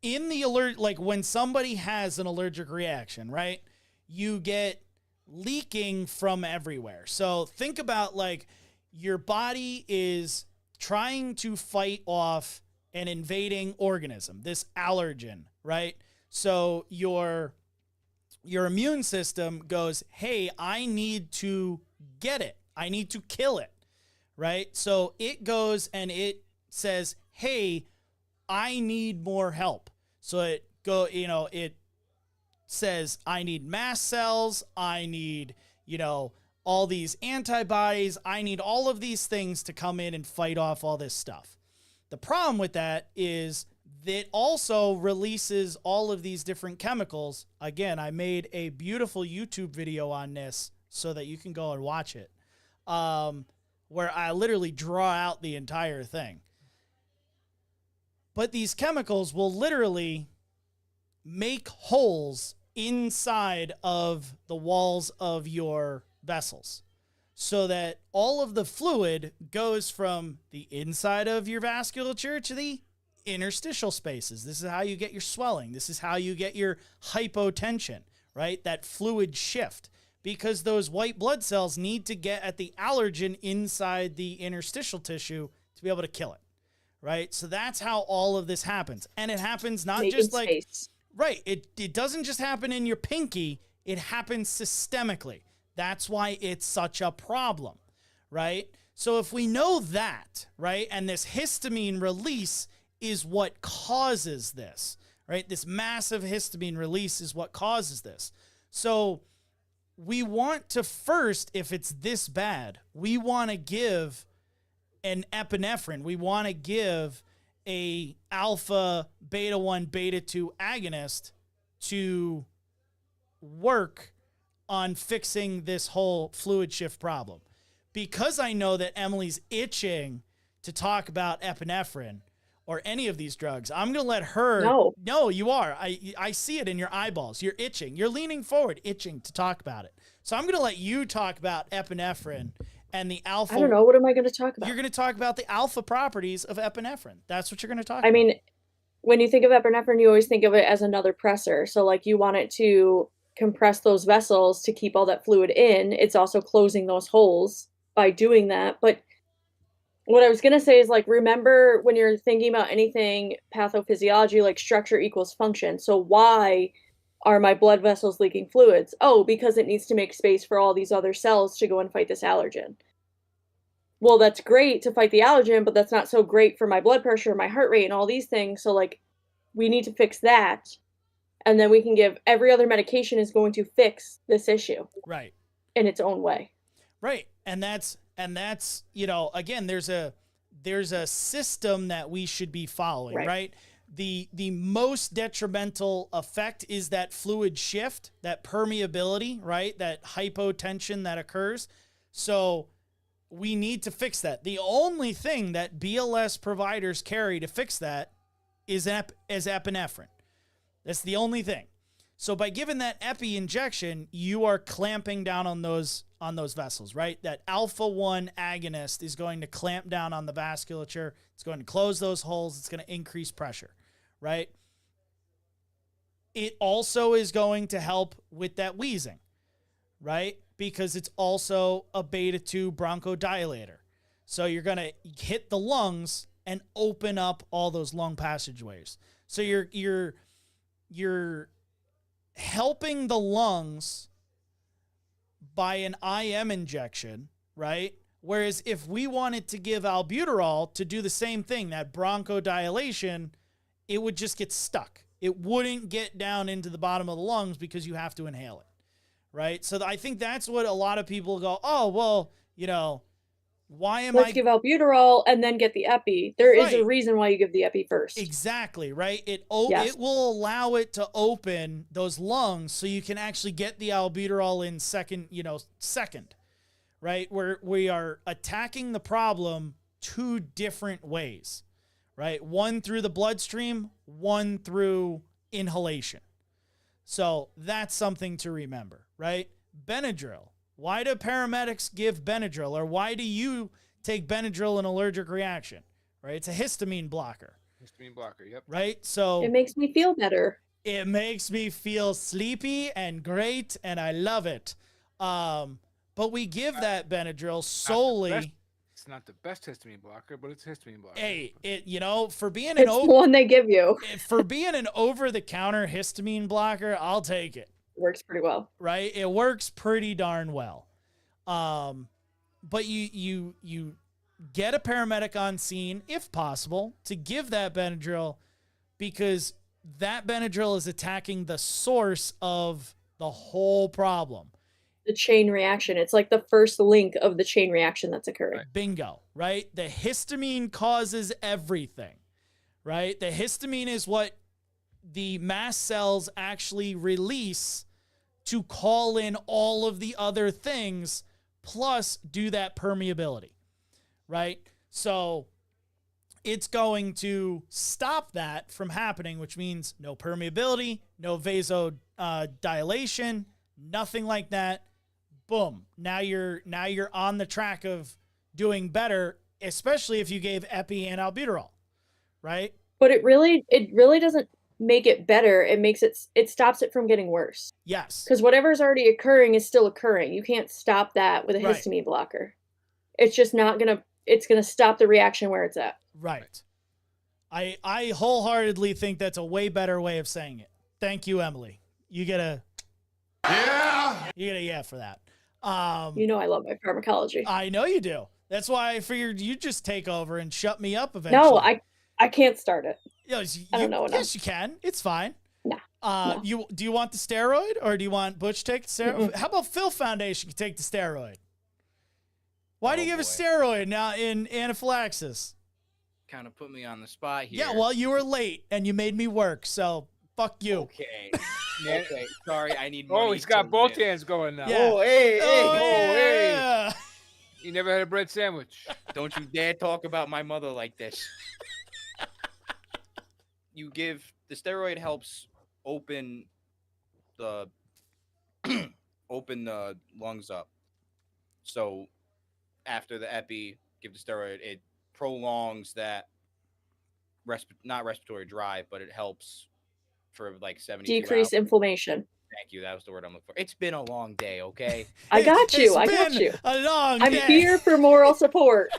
the alert, like when somebody has an allergic reaction, right? You get leaking from everywhere. So think about like your body is trying to fight off an invading organism, this allergen, right? So your immune system goes, hey, I need to get it. I need to kill it, right? So it goes and it says, hey, I need more help. So it says, I need mast cells, I need, all these antibodies, I need all of these things to come in and fight off all this stuff. The problem with that is that also releases all of these different chemicals. Again, I made a beautiful YouTube video on this so that you can go and watch it, where I literally draw out the entire thing. But these chemicals will literally make holes inside of the walls of your vessels so that all of the fluid goes from the inside of your vasculature to the interstitial spaces. This is how you get your swelling. This is how you get your hypotension, right? That fluid shift, because those white blood cells need to get at the allergen inside the interstitial tissue to be able to kill it, right? So that's how all of this happens. And it happens not Making just like, space. right. It doesn't just happen in your pinky. It happens systemically. That's why it's such a problem, right? So if we know that, right, and this histamine release is what causes this, right? This massive histamine release is what causes this. So we want to first, if it's this bad, we want to give an epinephrine. We want to give a alpha beta 1 beta 2 agonist to work on fixing this whole fluid shift problem. Because I know that Emily's itching to talk about epinephrine or any of these drugs, I'm going to let her. No, you are. I see it in your eyeballs. You're itching. You're leaning forward, itching to talk about it. So I'm going to let you talk about epinephrine and the alpha. I don't know. What am I going to talk about? You're going to talk about the alpha properties of epinephrine. That's what you're going to talk about. I mean, when you think of epinephrine, you always think of it as another pressor. So like you want it to compress those vessels to keep all that fluid in. It's also closing those holes by doing that. But what I was going to say is, like, remember when you're thinking about anything pathophysiology, like structure equals function. So why are my blood vessels leaking fluids? Oh, because it needs to make space for all these other cells to go and fight this allergen. Well, that's great to fight the allergen, but that's not so great for my blood pressure, my heart rate, and all these things. So like, we need to fix that. And then we can give every other medication is going to fix this issue. Right. In its own way. Right. And that's, again, there's a system that we should be following, right? The most detrimental effect is that fluid shift, that permeability, right? That hypotension that occurs. So we need to fix that. The only thing that BLS providers carry to fix that is epinephrine. That's the only thing. So by giving that epi injection, you are clamping down on those vessels, right? That alpha 1 agonist is going to clamp down on the vasculature. It's going to close those holes. It's going to increase pressure, right? It also is going to help with that wheezing, right? Because it's also a beta 2 bronchodilator. So you're going to hit the lungs and open up all those lung passageways. So you're helping the lungs by an IM injection, right? Whereas if we wanted to give albuterol to do the same thing, that bronchodilation, it would just get stuck. It wouldn't get down into the bottom of the lungs because you have to inhale it, right? So I think that's what a lot of people go, oh, well, why am Let's give albuterol and then get the epi. There is a reason why you give the epi first. Exactly, right? It will allow it to open those lungs so you can actually get the albuterol in second, right? Where we are attacking the problem two different ways, right? One through the bloodstream, one through inhalation. So that's something to remember, right? Benadryl. Why do paramedics give Benadryl, or why do you take Benadryl in an allergic reaction, right? It's a histamine blocker. Histamine blocker, yep. Right? So it makes me feel better. It makes me feel sleepy and great, and I love it. But we give that Benadryl solely. It's not the best histamine blocker, but it's a histamine blocker. Hey, for being it's the one they give you. For being an over-the-counter histamine blocker, I'll take it. Works pretty well, right? It works pretty darn well. But you get a paramedic on scene if possible to give that Benadryl, because that Benadryl is attacking the source of the whole problem. The chain reaction. It's like the first link of the chain reaction that's occurring. Bingo, right? The histamine causes everything, right? The histamine is what the mast cells actually release to call in all of the other things, plus do that permeability, right? So it's going to stop that from happening, which means no permeability, no vasodilation, nothing like that. Boom. Now you're on the track of doing better, especially if you gave epi and albuterol, right? But it really doesn't make it better. It stops it from getting worse. Yes. Because whatever's already occurring is still occurring. You can't stop that with a Right. histamine blocker. It's just not gonna. It's gonna stop the reaction where it's at. Right. I wholeheartedly think that's a way better way of saying it. Thank you, Emily. You get a yeah for that. You know I love my pharmacology. I know you do. That's why I figured you'd just take over and shut me up eventually. No, I can't start it. I don't know enough. Yes, you can. It's fine. No. Do you want the steroid, or do you want Butch to take the steroid? How about Phil Foundation can take the steroid? Why do you give a steroid now in anaphylaxis? Kind of put me on the spot here. Yeah, well, you were late and you made me work, so fuck you. Okay. Okay. Sorry, I need. Oh, money he's got to both live. hands going now. Yeah. Oh, hey, Oh, hey. yeah. You never had a bread sandwich. Don't you dare talk about my mother like this. You give the steroid helps open the lungs up. So after the epi, give the steroid, it prolongs that not respiratory drive, but it helps for like 72 Decrease hours. inflammation. Thank you. That was the word I'm looking for. It's been a long day, okay? I got you. It's I got been you. A long I'm day. here for moral support.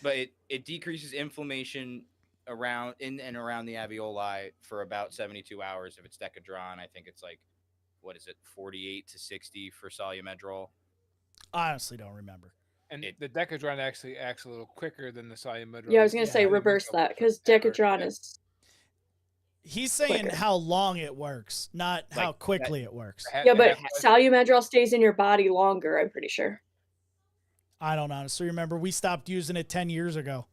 But it decreases inflammation around in and around the alveoli for about 72 hours if it's Decadron. I think it's like, what is it, 48 to 60 for Solumedrol. I honestly don't remember. And the Decadron actually acts a little quicker than the Solumedrol. Yeah, I was gonna say Yeah. reverse that because Decadron Yeah. is. He's saying Quicker. how long it works, not how Like, quickly it works. Yeah, but Solumedrol stays in your body longer. I'm pretty sure. I don't honestly remember. We stopped using it 10 years ago.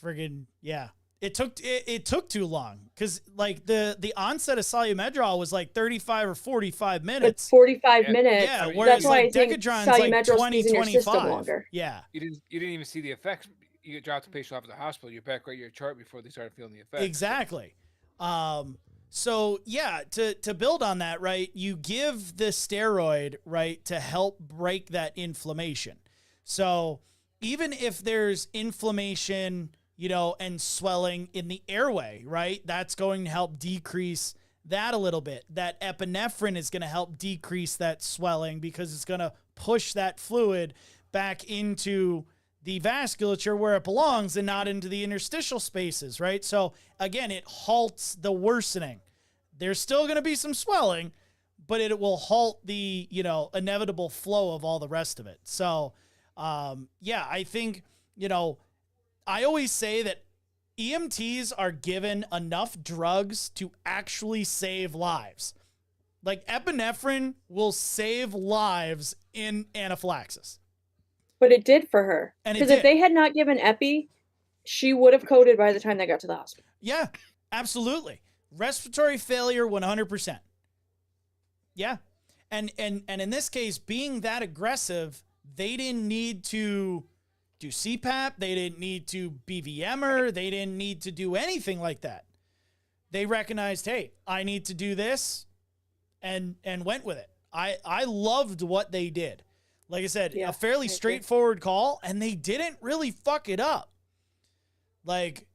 Friggin' yeah. It took too long because like the onset of Solumedrol was like 35 or 45 But minutes. 45 minutes. Yeah, That's whereas That's why like I think Decadron's like Solumedrol 20, stays in your system 25. longer. Yeah, you didn't even see the effects. You get dropped the patient off at the hospital. You're back right your chart before they started feeling the effects. exactly. So yeah, to build on that, right? You give the steroid, right, to help break that inflammation. So even if there's inflammation, and swelling in the airway, right, that's going to help decrease that a little bit. That epinephrine is going to help decrease that swelling because it's going to push that fluid back into the vasculature where it belongs and not into the interstitial spaces, right? So again, it halts the worsening. There's still going to be some swelling, but it will halt the, inevitable flow of all the rest of it. So, yeah, I think, I always say that EMTs are given enough drugs to actually save lives. Like epinephrine will save lives in anaphylaxis. But it did for her. And it Because if did. they had not given epi, she would have coded by the time they got to the hospital. Yeah, absolutely. Respiratory failure, 100%. Yeah. And in this case, being that aggressive, they didn't need to do CPAP. They didn't need to BVM her. They didn't need to do anything like that. They recognized, hey, I need to do this and went with it. I loved what they did. Like I said, Yeah, a fairly I agree. straightforward call, and they didn't really fuck it up. Like,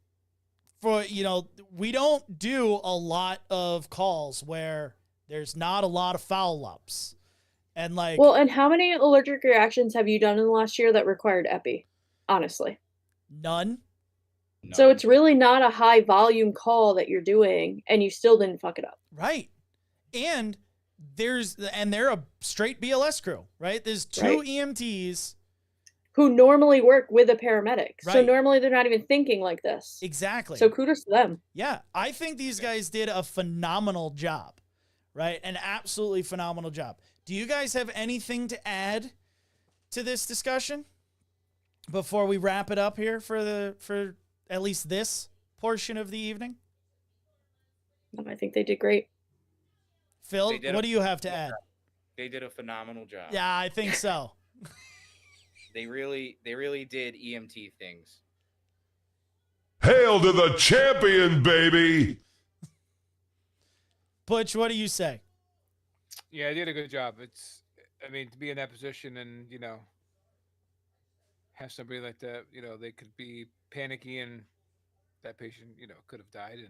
we don't do a lot of calls where there's not a lot of foul ups. And like, Well, and how many allergic reactions have you done in the last year that required epi? Honestly. none. So it's really not a high volume call that you're doing, and you still didn't fuck it up. Right. And they're a straight BLS crew, right? There's two Right. EMTs who normally work with a paramedic. So Right. normally they're not even thinking like this. Exactly. So kudos to them. Yeah, I think these guys did a phenomenal job, right? An absolutely phenomenal job. Do you guys have anything to add to this discussion before we wrap it up here for at least this portion of the evening? I think they did great. Phil, They did what a- do you have to add? They did a phenomenal job. Yeah, I think so. They really did EMT things. Hail to the champion, baby! Butch, what do you say? Yeah, I did a good job. I mean, to be in that position and, have somebody like that, they could be panicky and that patient, could have died and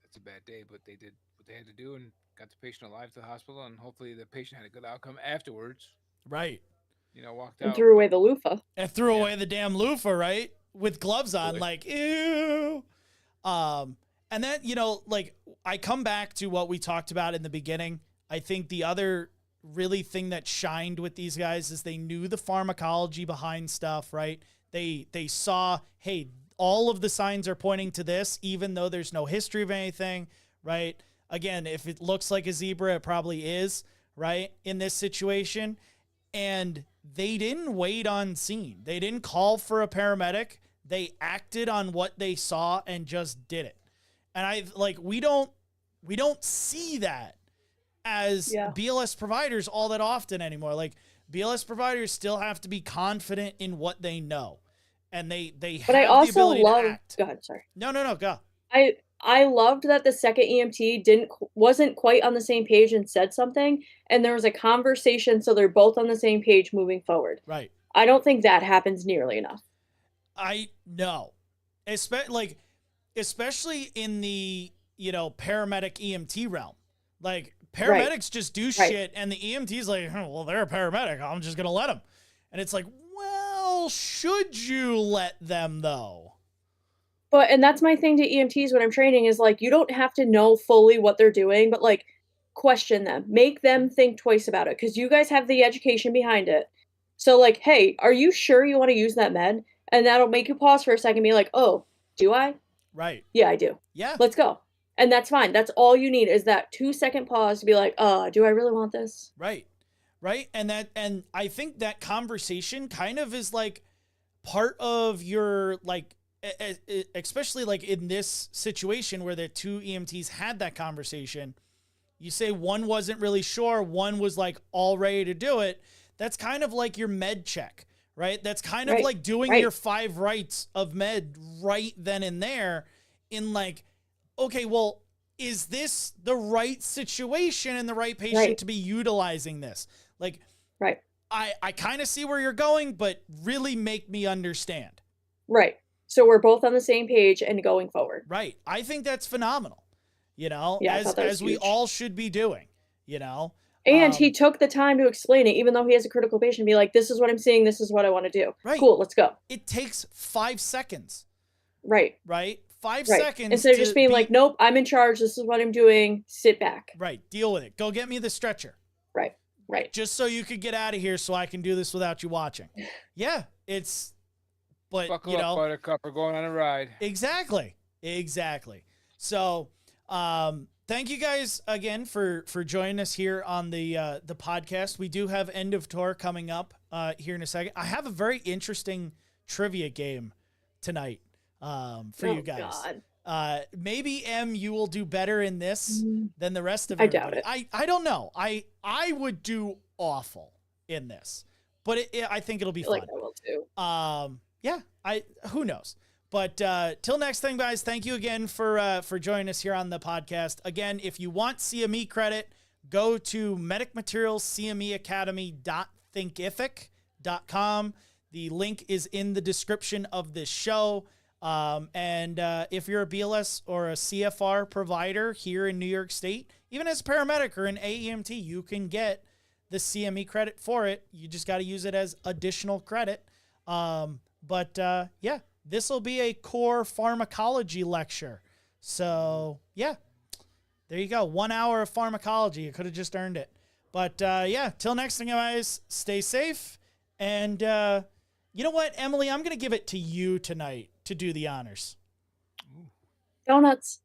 that's a bad day, but they did what they had to do and got the patient alive to the hospital and hopefully the patient had a good outcome afterwards, Right. walked And out. threw away the loofah. And threw away the damn loofah, right? With gloves on, Really? like, ew. And then, I come back to what we talked about in the beginning. I think the other really thing that shined with these guys is they knew the pharmacology behind stuff, right? They saw, hey, all of the signs are pointing to this, even though there's no history of anything, right? Again, if it looks like a zebra, it probably is, right? In this situation. And they didn't wait on scene. They didn't call for a paramedic. They acted on what they saw and just did it. And we don't see that as Yeah. BLS providers all that often anymore. Like BLS providers still have to be confident in what they know. And they have But I the also ability love. to act. Go ahead. Sorry. No, go. I loved that the second EMT wasn't quite on the same page and said something, and there was a conversation, so they're both on the same page moving forward. Right. I don't think that happens nearly enough. I know. Especially in the, paramedic EMT realm. Like paramedics just do shit and the EMT's like, well, they're a paramedic. I'm just going to let them. And it's like, well, should you let them though? And that's my thing to EMTs when I'm training is like, you don't have to know fully what they're doing, but like question them, make them think twice about it. Cause you guys have the education behind it. So like, hey, are you sure you want to use that med? And that'll make you pause for a second and be like, oh, do I? Right. Yeah, I do. Yeah. Let's go. And that's fine. That's all you need is that 2-second pause to be like, do I really want this? Right. Right. And I think that conversation kind of is like part of your, like, especially like in this situation where the two EMTs had that conversation, you say one wasn't really sure, one was like all ready to do it. That's kind of like your med check, right? That's kind of like doing your 5 rights of med right then and there in like, okay, well, is this the right situation and the right patient to be utilizing this? Like, I kind of see where you're going, but really make me understand. Right. So we're both on the same page and going forward. Right. I think that's phenomenal, Yeah, I thought that was as we huge. all should be doing, And he took the time to explain it, even though he has a critical patient, be like, this is what I'm seeing. This is what I want to do. Right. Cool. Let's go. It takes 5 seconds, Right. right? 5 Right. seconds. Instead of to just being be- like, nope, I'm in charge. This is what I'm doing. Sit back. right. Deal with it. Go get me the stretcher. Right. Just so you could get out of here so I can do this without you watching. Yeah. But Buckle up, Buttercup. We're going on a ride. Exactly. So, thank you guys again for joining us here on the podcast. We do have End of Tour coming up here in a second. I have a very interesting trivia game tonight for you guys. God. Maybe you will do better in this than the rest of I doubt everybody. I don't know. I would do awful in this, but I think it'll be I feel fun. like I will too. Yeah, who knows? But till next time, guys, thank you again for joining us here on the podcast. Again, if you want CME credit, go to medicmaterialscmeacademy.thinkific.com. The link is in the description of this show. And if you're a BLS or a CFR provider here in New York State, even as a paramedic or an AEMT, you can get the CME credit for it. You just got to use it as additional credit. Yeah, this will be a core pharmacology lecture. So yeah, there you go. 1 hour of pharmacology. You could have just earned it. But yeah, till next time, guys, stay safe and You know what, Emily? I'm going to give it to you tonight to do the honors. Donuts.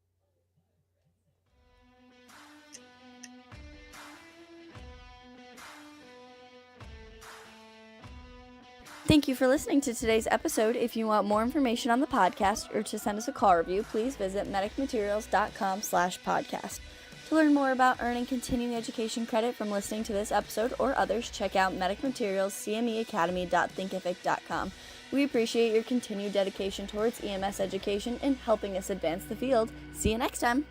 Thank you for listening to today's episode. If you want more information on the podcast or to send us a car review, please visit medicmaterials.com/podcast. To learn more about earning continuing education credit from listening to this episode or others, check out Medic Materials CMEacademy.thinkific.com. We appreciate your continued dedication towards EMS education and helping us advance the field. See you next time.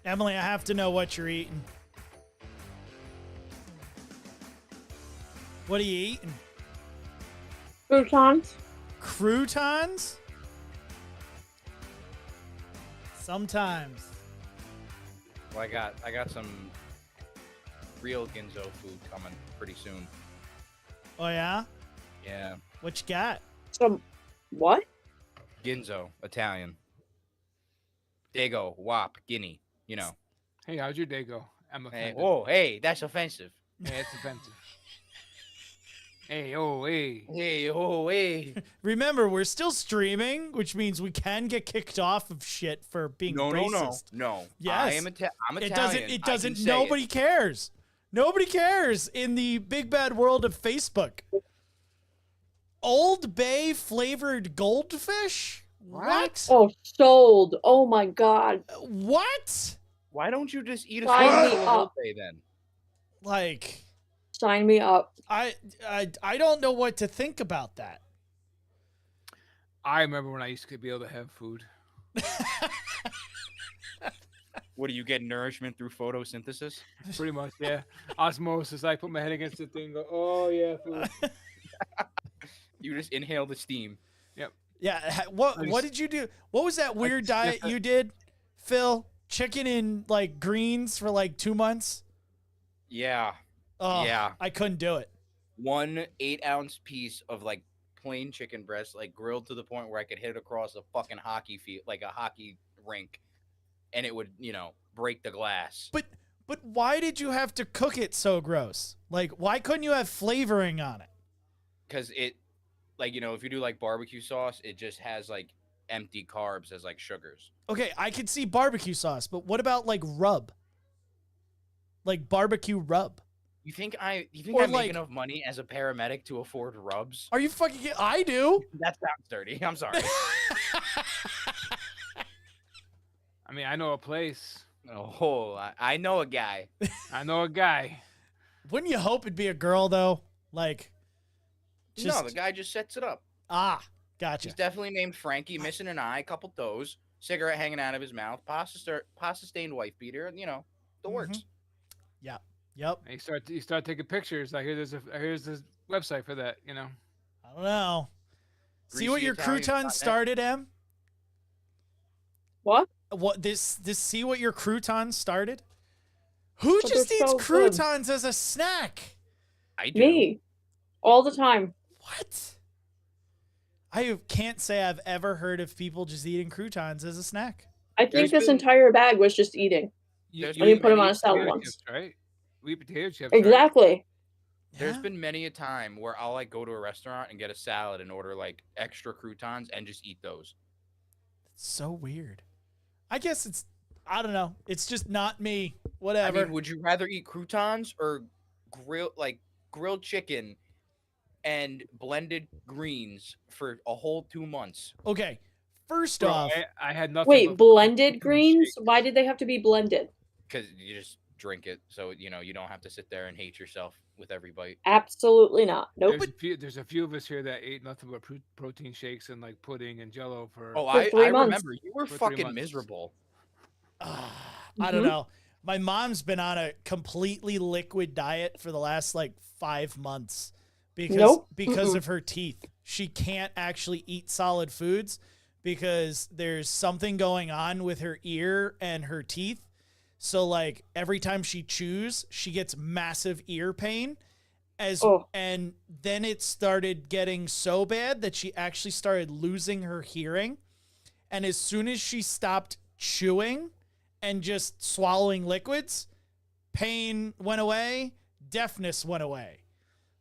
Emily, I have to know what you're eating. What are you eating? Croutons. Croutons? Sometimes. Well, I got some real Ginzo food coming pretty soon. Oh, yeah? Yeah, What you got? Some what? Ginzo, Italian. Dago, Wop, Guinea. You know. Hey, how's your day go? I'm Hey, offended. whoa, hey, that's offensive. Hey, it's offensive. Hey, oh, hey. Hey, oh, hey. Remember, we're still streaming, which means we can get kicked off of shit for being No, racist. no. Yes. I'm Italian. It I can doesn't, say nobody cares. Nobody cares in the big bad world of Facebook. Old Bay flavored goldfish? What? Oh, sold. Oh my god. What? Why don't you just eat a Sign me spoonful of up. Old Bay then? Like, Sign me up. I don't know what to think about that. I remember when I used to be able to have food. What do you get nourishment through photosynthesis? Pretty much, yeah. Osmosis. I put my head against the thing and go, oh, yeah, food. You just inhale the steam. Yeah, what did you do? What was that weird diet you did, Phil? Chicken and like greens for like 2 months? Yeah. Oh, Yeah. I couldn't do it. 1 8-ounce piece of like plain chicken breast, like grilled to the point where I could hit it across a fucking hockey field, like a hockey rink, and it would, break the glass. But why did you have to cook it so gross? Like, why couldn't you have flavoring on it? Because it, like, if you do like barbecue sauce, it just has like empty carbs as like sugars. Okay, I could see barbecue sauce, but what about like rub? Like barbecue rub? You think I Or, make like- enough money as a paramedic to afford rubs? Are you fucking I do. That sounds dirty. I'm sorry. I mean, I know a place. Oh, I know a guy. I know a guy. Wouldn't you hope it'd be a girl though? Like, No, the guy just sets it up. Gotcha. He's definitely named Frankie, missing an eye, couple toes, cigarette hanging out of his mouth, pasta stained wife beater, the works. Yep. And you start taking pictures. Like here's this website for that. I don't know. See what Greasy your Italian crouton .net. started, Em? What? What this see what your crouton started? Who But just they're eats so good. croutons as a snack? I do. Me. All the time. What? I can't say I've ever heard of people just eating croutons as a snack. I think There's this been- entire bag was just eating. There's And you been put 'em on many- a salad Potato once. chips, right? We eat potato chips. Right? Exactly. There's Yeah? been many a time where I'll like go to a restaurant and get a salad and order like extra croutons and just eat those. It's so weird. I guess I don't know. It's just not me. I Whatever. mean, would you rather eat croutons or grilled chicken and blended greens for a whole 2 months? Okay. First Bro, off, I had nothing. Wait, but blended protein greens? shake. Why did they have to be blended? Because you just drink it, so you don't have to sit there and hate yourself with every bite. Absolutely not. Nope. There's a few of us here that ate nothing but protein shakes and like pudding and Jello for. Oh, For I 3 months. remember you were For 3 fucking months. miserable. I don't Mhm. know. My mom's been on a completely liquid diet for the last like 5 months because Nope. because Mm-mm. of her teeth. She can't actually eat solid foods because there's something going on with her ear and her teeth. So like every time she chews, she gets massive ear pain. Oh. And then it started getting so bad that she actually started losing her hearing. And as soon as she stopped chewing and just swallowing liquids, pain went away, deafness went away.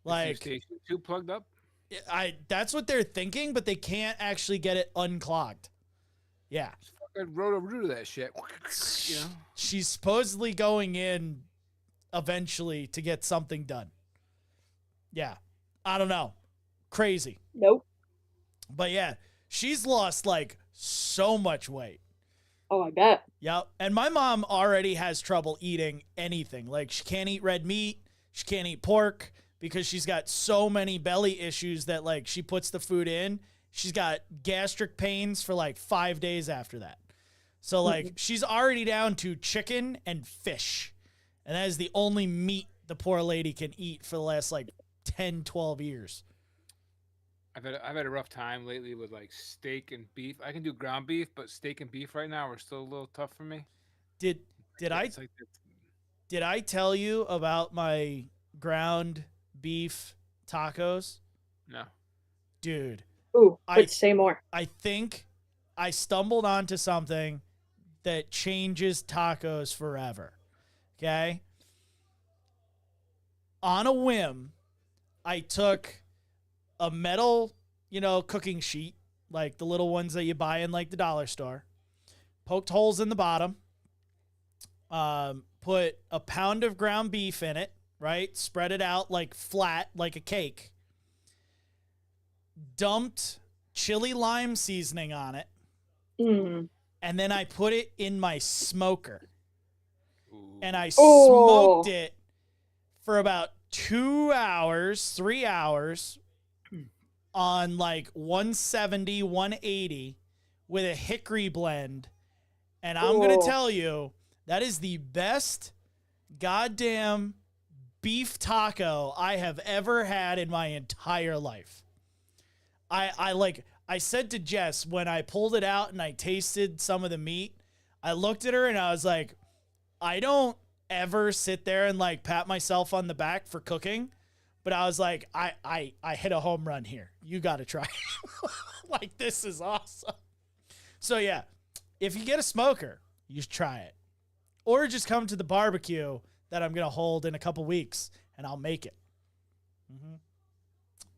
Like Station 2 plugged up. that's what they're thinking, but they can't actually get it unclogged. Yeah. Fucking roto-rooter that shit. You know. She's supposedly going in eventually to get something done. Yeah. I don't know. Crazy. Nope. But yeah, she's lost like so much weight. Oh, I bet. Yep. And my mom already has trouble eating anything. Like she can't eat red meat, she can't eat pork because she's got so many belly issues that like she puts the food in. She's got gastric pains for like 5 days after that. So like she's already down to chicken and fish. And that is the only meat the poor lady can eat for the last like 10, 12 years. I've had a rough time lately with like steak and beef. I can do ground beef, but steak and beef right now are still a little tough for me. Did I It's like did I tell you about my ground beef tacos? no. Dude, Ooh, I- but say more. I think I stumbled onto something that changes tacos forever. Okay? On a whim, I took a metal, cooking sheet, like the little ones that you buy in like the dollar store, poked holes in the bottom, put a pound of ground beef in it, right? Spread it out like flat, like a cake. Dumped chili lime seasoning on it, Mm. and then I put it in my smoker. Ooh. And I Oh. smoked it for about 2 hours, 3 hours on like 170, 180 with a hickory blend. And I'm going Oh. to tell you, that is the best goddamn beef taco I have ever had in my entire life. I said to Jess when I pulled it out and I tasted some of the meat, I looked at her and I was like, I don't ever sit there and like pat myself on the back for cooking, but I was like, I hit a home run here. You got to try it. Like, this is awesome. So yeah, if you get a smoker, you should try it, or just come to the barbecue that I'm going to hold in a couple weeks and I'll make it.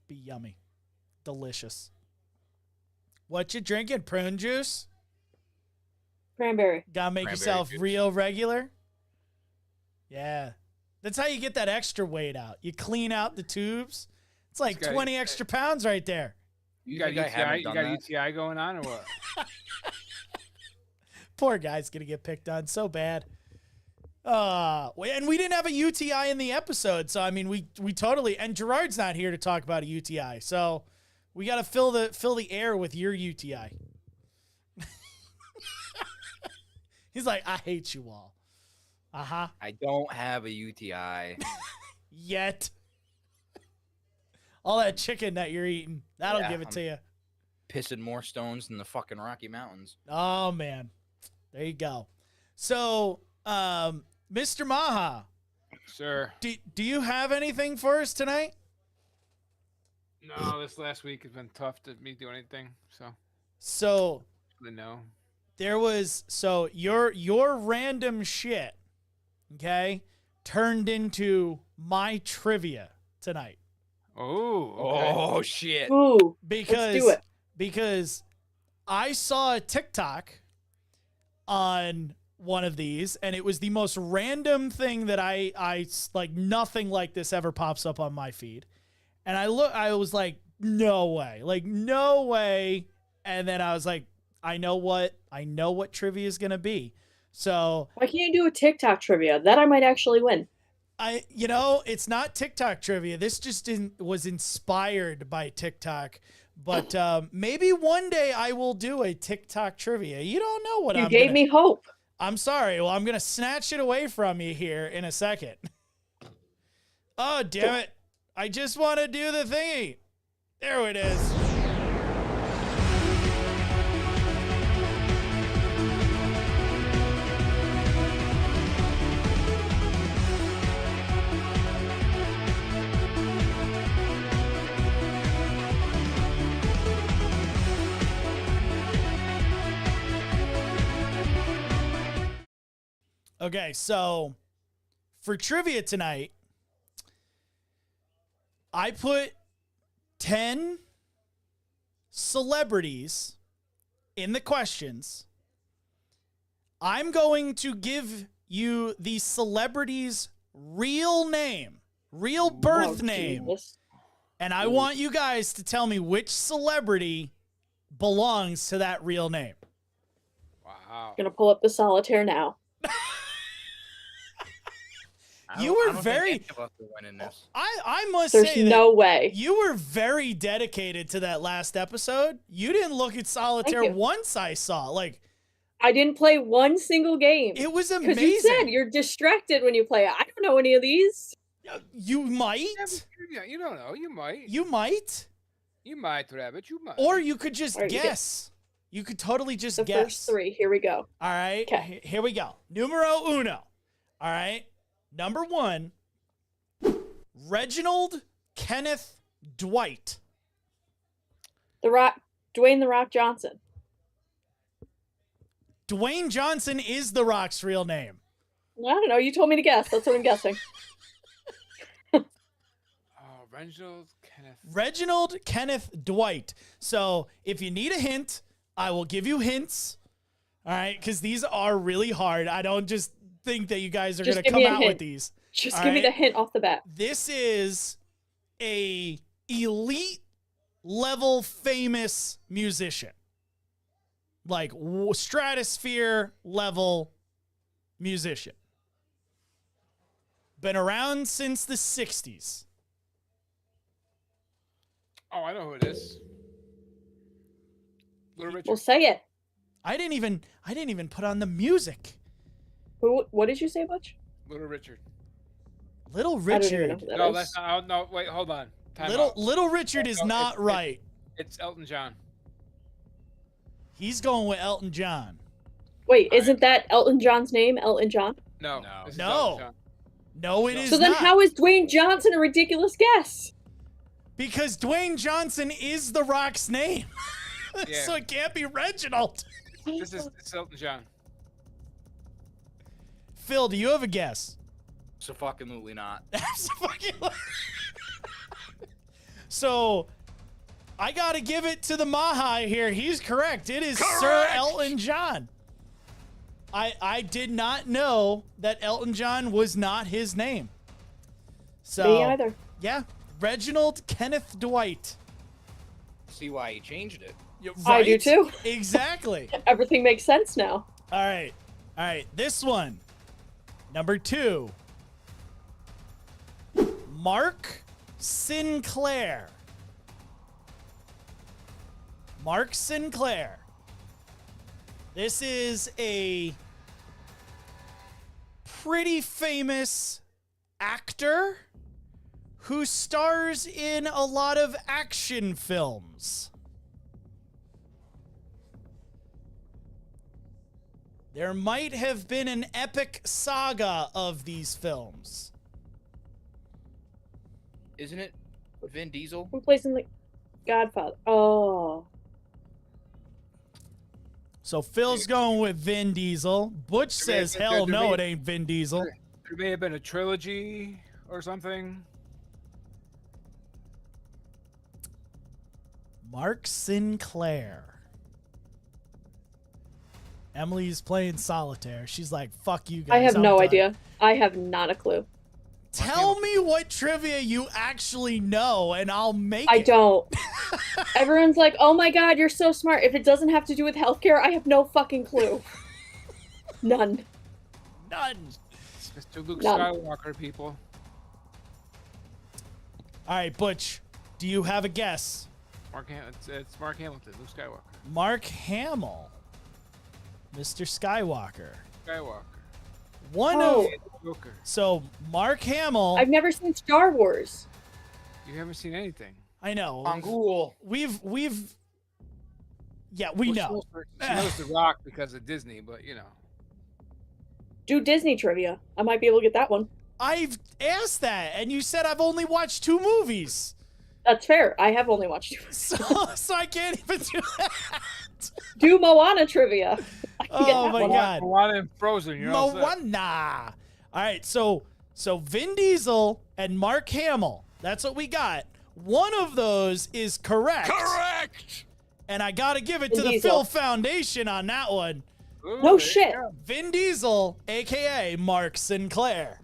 Be yummy. Delicious. What you drinking? Prune juice? Cranberry. Gotta make Cranberry yourself juice. real regular. Yeah. That's how you get that extra weight out. You clean out the tubes. It's like This guy- 20 extra pounds right there. You think got I haven't UTI? You done got that? UTI going on or what? Poor guy's gonna get picked on so bad. And we didn't have a UTI in the episode, so I mean we totally, and Gerard's not here to talk about a UTI, so we gotta fill the air with your UTI. He's like, I hate you all. Uh-huh. I don't have a UTI. Yet. All that chicken that you're eating, that'll Yeah, give it to you. Pissing more stones than the fucking Rocky Mountains. Oh man. There you go. So, Mr. Maha, Sir. do you have anything for us tonight? No, this last week has been tough to me do anything. So No. there was your random shit, okay, turned into my trivia tonight. Oh. Okay. Oh shit! Ooh, Because let's do it. because I saw a TikTok on one of these, and it was the most random thing that I like. Nothing like this ever pops up on my feed, and I was like, no way. And then I was like, I know what trivia is gonna be. So Why can't you do a TikTok trivia? That I might actually win. it's not TikTok trivia. This just was inspired by TikTok. But maybe one day I will do a TikTok trivia. You don't know what You gave me hope. I'm sorry. Well, I'm going to snatch it away from you here in a second. Oh, damn it. I just want to do the thingy. There it is. Okay, so for trivia tonight, I put 10 celebrities in the questions. I'm going to give you the celebrity's real name, real birth Oh, name, Jesus. and I want you guys to tell me which celebrity belongs to that real name. Wow. Gonna pull up the solitaire now. You were very- winning this. I must There's say that no way. you were very dedicated to that last episode. You didn't look at solitaire you. once I saw. Like, I didn't play one single game. It was Because you said amazing. you're distracted when you play it. I don't know any of these. You might. Yeah, you don't know. You might. You might. You might, Rabbit. You might. Or you could just All right, you guess. You could totally just The guess. first three. Here we go. All right. Okay. Here we go. Numero uno. All right. Number one, Reginald Kenneth Dwight. Dwayne The Rock Johnson. Dwayne Johnson is The Rock's real name. I don't know. You told me to guess. That's what I'm guessing. Oh, Reginald Kenneth Dwight. So if you need a hint, I will give you hints. All right. Because these are really hard. I don't just think that you guys are Just going to give come me a out with hint. these. Just All give me right. the hint off the bat. This is a elite level famous musician. Like stratosphere level musician. Been around since the 60s. Oh, I know who it is. Little Richard. Well, say it. I didn't even put on the music. What did you say, Butch? Little Richard. Little I don't even know Richard. who that No, is. that's not. Oh, no, wait, hold on. Time Little out. Little Richard is No, not right. It's Elton John. He's going with Elton John. Wait, isn't that Elton John's name? Elton John? No. No. this is No. Elton John. No, it So is So then not. how is Dwayne Johnson a ridiculous guess? Because Dwayne Johnson is The Rock's name. Yeah. So it can't be Reginald. This is Elton John. Phil, do you have a guess? So fucking not. So I got to give it to the Mahai here. He's correct. It is Sir Elton John. I did not know that Elton John was not his name. So Me either. yeah, Reginald Kenneth Dwight. See why he changed it. Yeah, I do right? too. Exactly. Everything makes sense now. All right. This one. Number 2. Mark Sinclair. Mark Sinclair. This is a pretty famous actor who stars in a lot of action films. There might have been an epic saga of these films. Isn't it Vin Diesel? Who plays in the Godfather? Oh. So Phil's going with Vin Diesel. Butch says, hell no, it ain't Vin Diesel. There may have been a trilogy or something. Mark Sinclair. Emily's playing solitaire. She's like, fuck you guys. I have I'm no done. idea. I have not a clue. Tell me what trivia you actually know, and I'll make I it. don't. Everyone's like, oh my god, you're so smart. If it doesn't have to do with healthcare, I have no fucking clue. None. None. It's Mr. Luke None. Skywalker, people. All right, Butch, do you have a guess? It's Mark Hamilton, Luke Skywalker. Mark Hamill. Mr. Skywalker. Skywalker. One Oh. of Joker. so Mark Hamill. I've never seen Star Wars. You haven't seen anything. I know. Angul. We've yeah, we Well, know. She knows The Rock because of Disney, but you know. Do Disney trivia. I might be able to get that one. I've asked that, and you said I've only watched 2 movies. That's fair. I have only watched two. So I can't even do that. Do Moana trivia. I can get Oh that my one. God. Moana and Frozen, you're all set. Moana. All right, so Vin Diesel and Mark Hamill. That's what we got. One of those is correct. Correct! And I got to give it Vin to the Diesel. Phil Foundation on that one. Ooh, No there you shit. go. Vin Diesel, aka Mark Sinclair.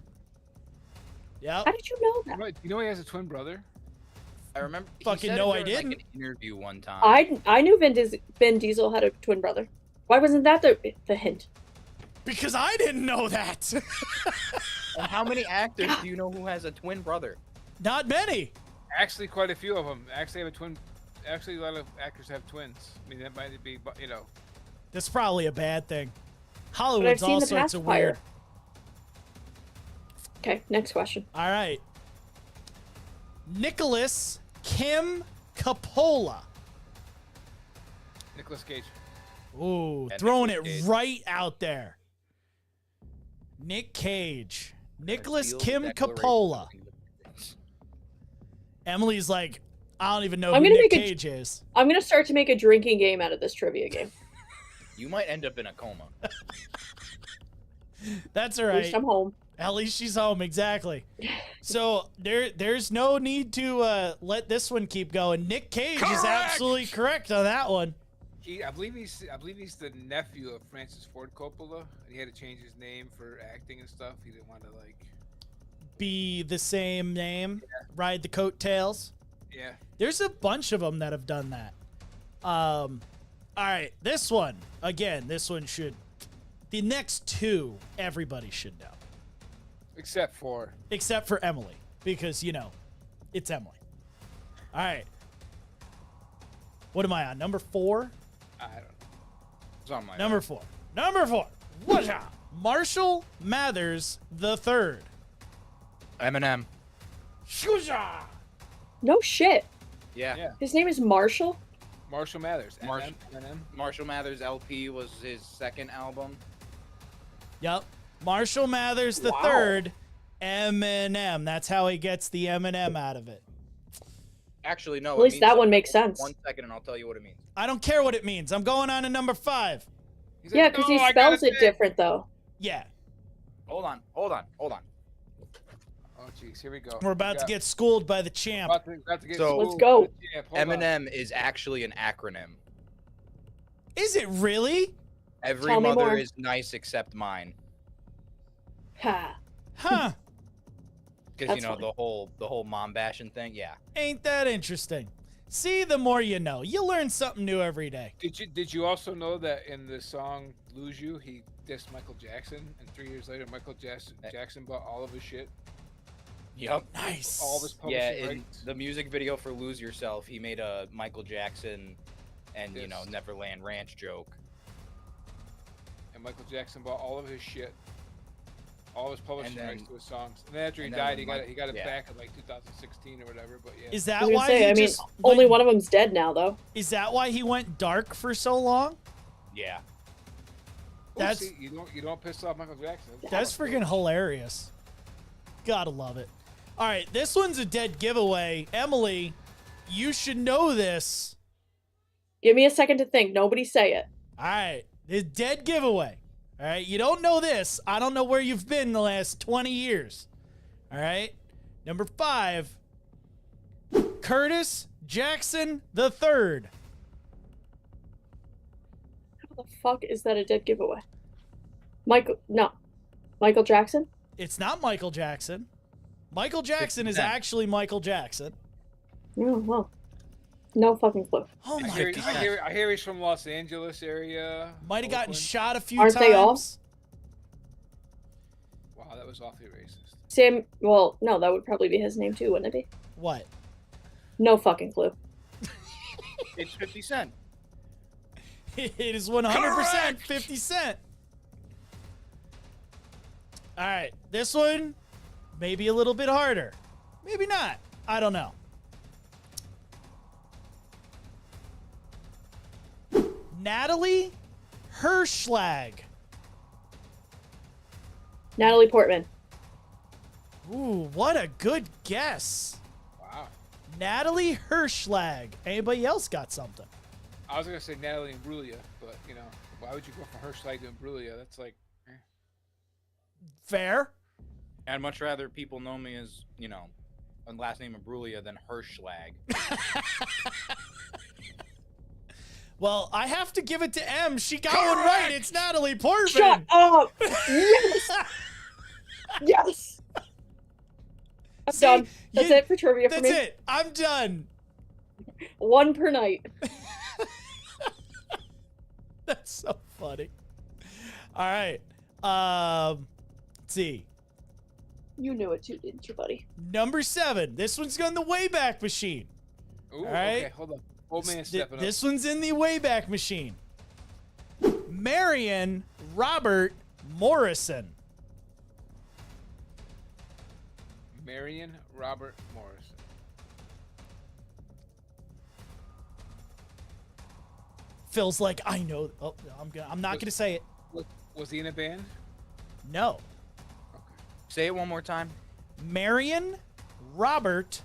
Yep. How did you know that? You know he has a twin brother? I remember. he Fucking said no, it I during, like, didn't. an interview one time. I knew Vin Diesel had a twin brother. Why wasn't that the hint? Because I didn't know that. And how many actors do you know who has a twin brother? Not many. Actually, quite a few of them. Actually, have a twin. Actually, a lot of actors have twins. I mean, that might be, you know. That's probably a bad thing. But I've Hollywood's seen all the sorts of pacifier. weird. Okay, next question. All right. Nicholas Kim Coppola. Nicolas Cage. Ooh, Yeah, throwing Nicolas it Cage. right out there. Nick Cage. Nicholas Sealed Kim declaration Coppola. of independence. Emily's like, I don't even know I'm who gonna Nick make a- Cage is. I'm gonna start to make a drinking game out of this trivia game. You might end up in a coma. That's all At right. least I'm home. At least she's home, exactly. So there's no need to let this one keep going. Nick Cage is absolutely correct on that one. I believe he's the nephew of Francis Ford Coppola, and he had to change his name for acting and stuff. He didn't want to Be the same name, ride the coattails. yeah. There's a bunch of them that have done that. All right, this one again. This one should. The next two, everybody should know, Except for except for Emily, because it's Emily. All right. What am I on? Number 4. I don't know. Something like Number 4. Number 4. What's up? Marshall Mathers III. that. Eminem. Shusha! No shit. Yeah. Yeah. His name is Marshall. Marshall Mathers. Marshall. Eminem. Marshall Mathers LP was his second album. Yep. Marshall Mathers Wow. III. Eminem. That's how he gets the Eminem out of it. Actually, no. At it least means that one something. makes sense. 1 second, and I'll tell you what it means. I don't care what it means. I'm going on to number 5. He's Yeah, like, because "No, he I gotta spells it think." different though. Yeah. Hold on. Oh jeez, here we go. We're about to get schooled by the champ. About to get So- Let's schooled go. by the champ. Hold on. Eminem is actually an acronym. Is it really? Every Tell me mother more. is nice except mine. Ha. Huh. Because That's funny. the whole mom bashing thing. Yeah. Ain't that interesting? See, the more you know. You learn something new every day. Did you also know that in the song "Lose You" he dissed Michael Jackson, and 3 years later Michael Jackson bought all of his shit, Yep. Nice. all of his publishing Yeah, in rights. the music video for "Lose Yourself," he made a Michael Jackson and Yes. Neverland Ranch joke. And Michael Jackson bought all of his shit, all of his publishing then- rights to his songs. And then after he and then died, when he got it yeah. back in like 2016 or whatever. But yeah, Is I that was gonna why say, he I mean, just only went- one of them's dead now though. Is that why he went dark for so long? Yeah. that's- see, you don't piss off Michael Jackson. That's freaking hilarious. Gotta love it. All right, this one's a dead giveaway. Emily, you should know this. Give me a second to think. Nobody say it. All right, the dead giveaway. All right, you don't know this. I don't know where you've been the last 20 years. All right, number 5, Curtis Jackson III. How the fuck is that a dead giveaway? Michael Jackson? It's not Michael Jackson. Michael Jackson is 50 Cent. actually Michael Jackson. Oh, well. No fucking clue. Oh I my hear, god. I hear he's from Los Angeles area. Might have gotten Oakland. shot a few Aren't times. they all? Wow, that was awfully racist. Well, no, that would probably be his name too, wouldn't it be? What? No fucking clue. It's 50 Cent. It is 100% 50 Cent. All right, this one maybe a little bit harder. Maybe not. I don't know. Natalie Hirschlag. Natalie Portman. Ooh, what a good guess. Wow. Natalie Hirschlag. Anybody else got something? I was gonna say Natalie Imbruglia, but why would you go from Hirschlag to Imbruglia? That's like, Fair. I'd much rather people know me as, a last name Imbruglia than Hirschlag. Well, I have to give it to M. She got one right. It's Natalie Portman. Shut up! Yes! Yes! I'm See, done. That's you- it for trivia for That's me. it. I'm done. One per night. That's so funny. All right. Let's see. You knew it too, didn't you, buddy? Number 7. This one's going the Wayback Machine. ooh, All right. okay, hold on. Old man Th- stepping up. This one's in the Wayback Machine. Marion Robert Morrison. Marion Robert Morrison. Phil's like, I know. Oh, I'm not gonna say it. Was he in a band? No. Say it one more time. Marion Robert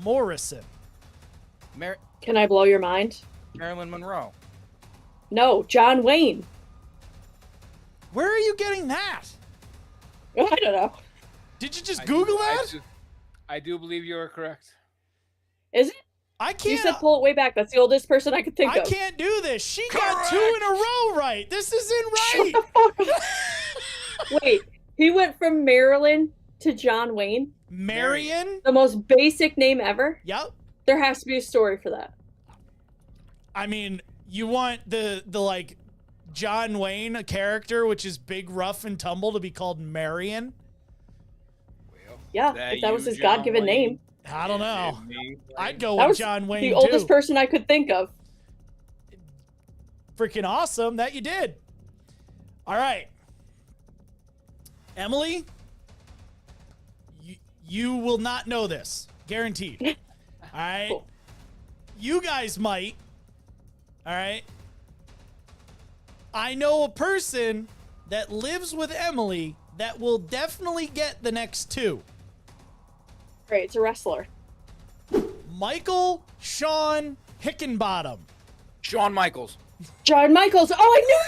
Morrison. Can I blow your mind? Marilyn Monroe. No, John Wayne. Where are you getting that? I don't know. Did you just I Google do- that? I do believe you are correct. Is it? I You can't. said pull it way back. That's the oldest person I could think I of. can't do this. She got 2 in a row right. This isn't right. Shut the fuck up. Wait, he went from Maryland to John Wayne? Marion. The most basic name ever? Yep. There has to be a story for that. I mean, you want the like John Wayne, a character which is big, rough, and tumble, to be called Marion? Well, Yeah, That if that was you, his John God-given Wayne? name. I don't know. me, I'd go That with was John Wayne the oldest too. person I could think of. Freaking awesome that you did. All right, Emily, you will not know this, guaranteed. All right, Cool. you guys might. All right, I know a person that lives with Emily that will definitely get the next 2. Great, it's a wrestler. Michael Sean Hickenbottom. Shawn Michaels. John Michaels. Oh, I knew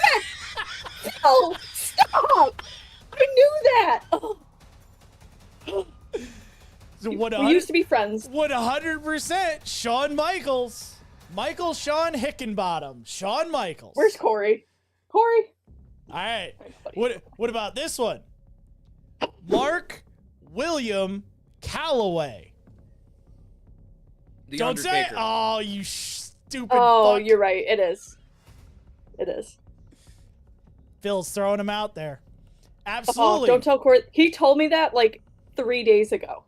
that! Oh, stop! I knew that! Oh. So We what used to be friends. 100% Shawn Michaels. Michael Sean Hickenbottom. Shawn Michaels. Where's Corey? Corey? All right. What about this one? Mark William Calloway. The Don't say it. Undertaker. Oh, you stupid Oh, fuck. you're right. It is. It is. Phil's throwing him out there. Oh, Absolutely. don't tell Corey. He told me that like 3 days ago.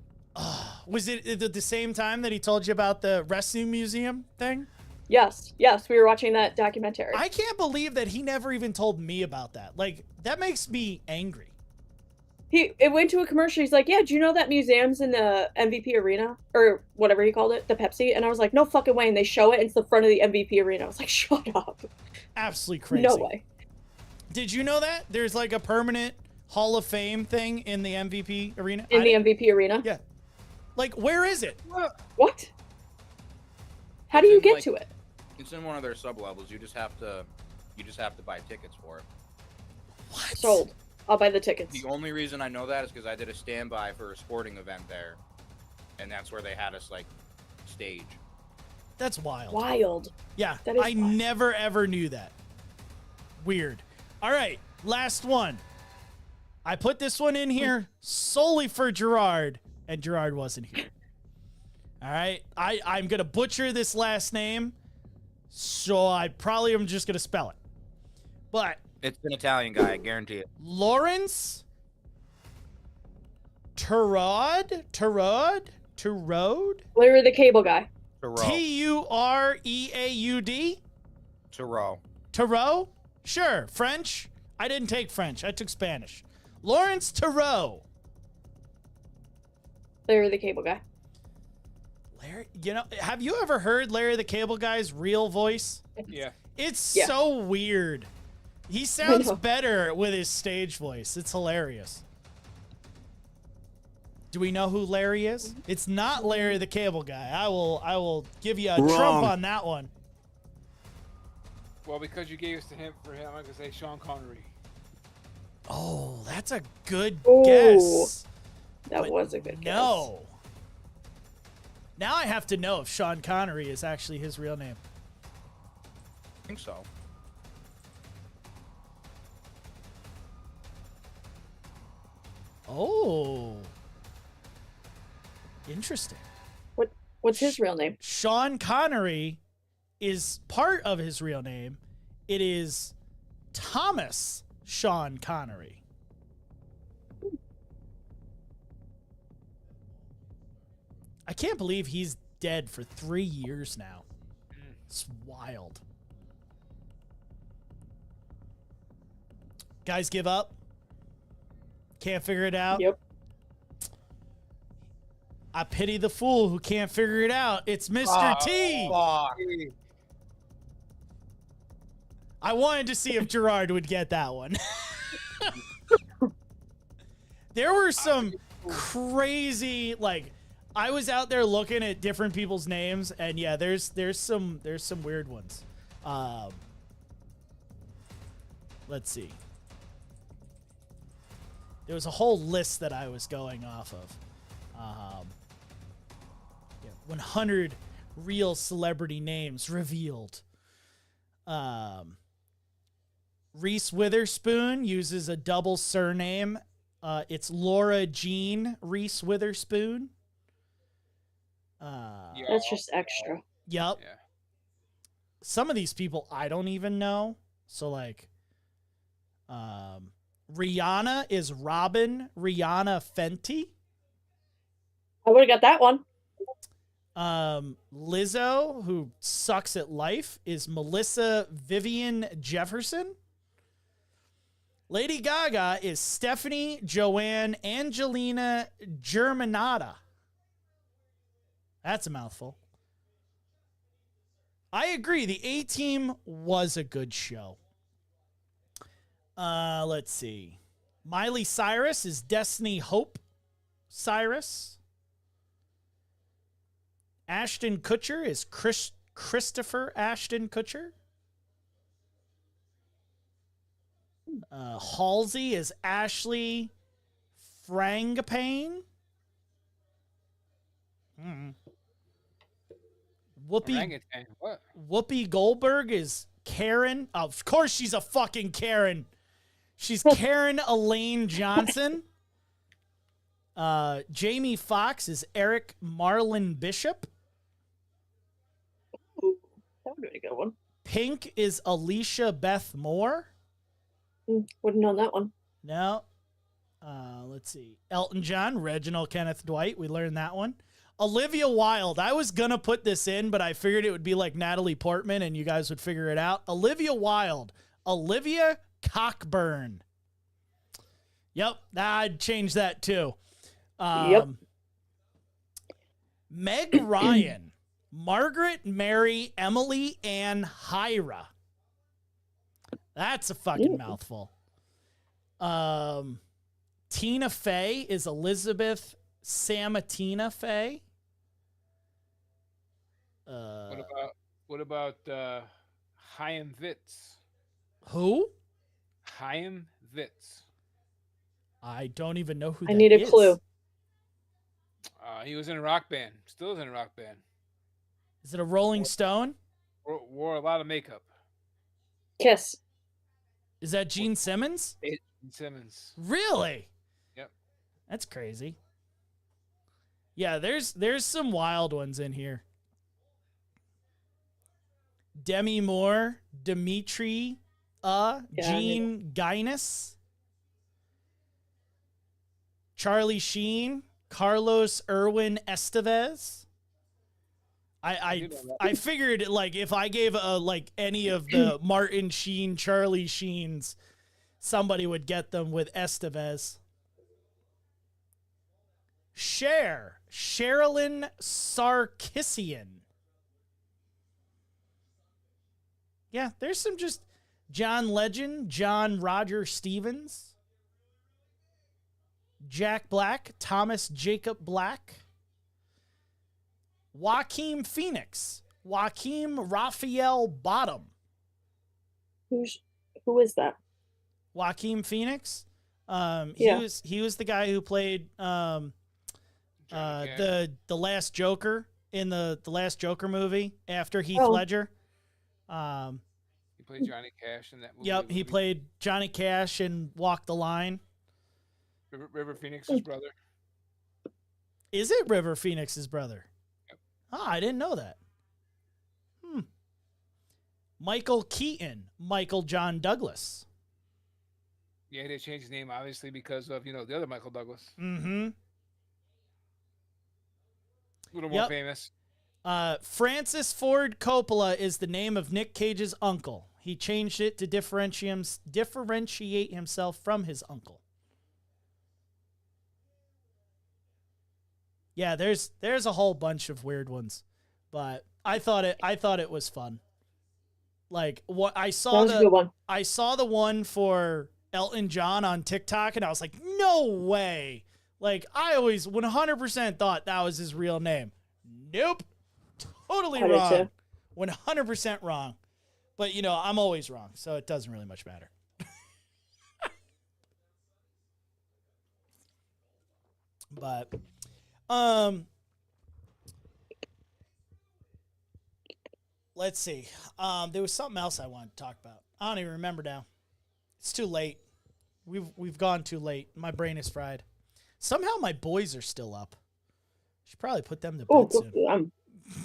Was it at the same time that he told you about the wrestling museum thing? Yes, we were watching that documentary. I can't believe that he never even told me about that. Like, that makes me angry. It went to a commercial. He's like, yeah, do you know that museum's in the MVP arena? Or whatever he called it, the Pepsi. And I was like, no fucking way. And they show it, and it's the front of the MVP arena. I was like, shut up. Absolutely crazy. No way. Did you know that? There's like a permanent Hall of Fame thing in the MVP arena? In the MVP arena? Yeah. Like, where is it? What? How do It's you in, get like- to it? It's in one of their sub levels. You just have to buy tickets for it. What? Sold. I'll buy the tickets. The only reason I know that is because I did a standby for a sporting event there, and that's where they had us like stage. That's wild. Wild. Yeah, That is I wild. never ever knew that. Weird. All right, last one. I put this one in here solely for Gerard, and Gerard wasn't here. All right, I'm gonna butcher this last name, so I probably am just gonna spell it. But It's an Italian guy, I guarantee it. Lawrence Turod, Larry the Cable Guy. Tureaud. Tureaud. Tureaud. Tarot? Sure. French? I didn't take French. I took Spanish. Lawrence Tarot. Larry the Cable Guy. Larry, have you ever heard Larry the Cable Guy's real voice? Yeah. It's Yeah. so weird. He sounds know. better with his stage voice. It's hilarious. Do we know who Larry is? It's not Larry the Cable Guy. I will give you a trump Wrong. on that one. Well, because you gave us the hint for him, I'm gonna say Sean Connery. Oh, that's a good Ooh. guess. That But was a good guess. No. Now I have to know if Sean Connery is actually his real name. I think so. Oh. Interesting. What's his real name? Sean Connery is part of his real name. It is Thomas Sean Connery. I can't believe he's dead for 3 years now. It's wild. Guys give up. Can't figure it out. Yep. I pity the fool who can't figure it out. It's Mr. T. Fuck. I wanted to see if Gerard would get that one. There were some crazy, like, I was out there looking at different people's names, and yeah, there's some weird ones. Let's see. There was a whole list that I was going off of. 100 real celebrity names revealed. Reese Witherspoon uses a double surname. It's Laura Jean Reese Witherspoon. That's just extra. Yep. Yeah. Some of these people I don't even know. So like, Rihanna is Robin Rihanna Fenty. I would have got that one. Lizzo, who sucks at life, is Melissa Vivian Jefferson. Lady Gaga is Stephanie Joanne Angelina Germanata. That's a mouthful. I agree. The A-Team was a good show. Let's see. Miley Cyrus is Destiny Hope Cyrus. Ashton Kutcher is Christopher Ashton Kutcher. Halsey is Ashley Frangipane. Orangutan. What? Whoopi Goldberg is Karen. Oh, of course she's a fucking Karen. She's Karen Elaine Johnson. Jamie Foxx is Eric Marlon Bishop. Ooh, that would be a good one. Pink is Alicia Beth Moore. Wouldn't know that one. No. Let's see. Elton John, Reginald Kenneth Dwight. We learned that one. Olivia Wilde. I was going to put this in, but I figured it would be like Natalie Portman and you guys would figure it out. Olivia Wilde. Olivia Cockburn. Yep. I'd change that too. Yep. Meg Ryan. Margaret Mary Emily Ann Hyra. That's a fucking mouthful. Tina Fey is Elizabeth Samatina Fey. What about Chaim Vitz? Who? Chaim Vitz. I don't even know who I that need a is. clue. He was in a rock band. Still is in a rock band. Is it a Rolling Stone? Wore a lot of makeup. Kiss. Is that Gene Simmons? Simmons. Really? Yep. That's crazy. Yeah, there's some wild ones in here. Demi Moore, Dimitri, Gene Guinness, Charlie Sheen, Carlos Irwin Estevez. I figured like if I gave like any of the Martin Sheen, Charlie Sheens, somebody would get them with Estevez. Sherilyn Sarkisian. Yeah, there's some just John Legend, John Roger Stevens, Jack Black, Thomas Jacob Black, Joaquin Phoenix, Joaquin Raphael Bottom. Who is that? Joaquin Phoenix. Yeah. He was the guy who played the last Joker in the last Joker movie after Heath Ledger. He played Johnny Cash in that movie. Yep, he played Johnny Cash in Walk the Line. River Phoenix's brother. Is it River Phoenix's brother? Yep. Oh, I didn't know that. Michael Keaton, Michael John Douglas. Yeah, they changed his name obviously because of the other Michael Douglas. Mm-hmm. A little more famous. Francis Ford Coppola is the name of Nick Cage's uncle. He changed it to differentiate himself from his uncle. Yeah, there's a whole bunch of weird ones, but I thought it was fun. Like what I That saw was a good one. I saw the one for Elton John on TikTok, and I was like, no way. Like, I always 100% thought that was his real name. Nope. Totally I did wrong. too. 100% wrong. But, you know, I'm always wrong, so it doesn't really much matter. But, let's see. There was something else I wanted to talk about. I don't even remember now. It's too late. We've gone too late. My brain is fried. Somehow my boys are still up. Should probably put them to bed Oh, soon.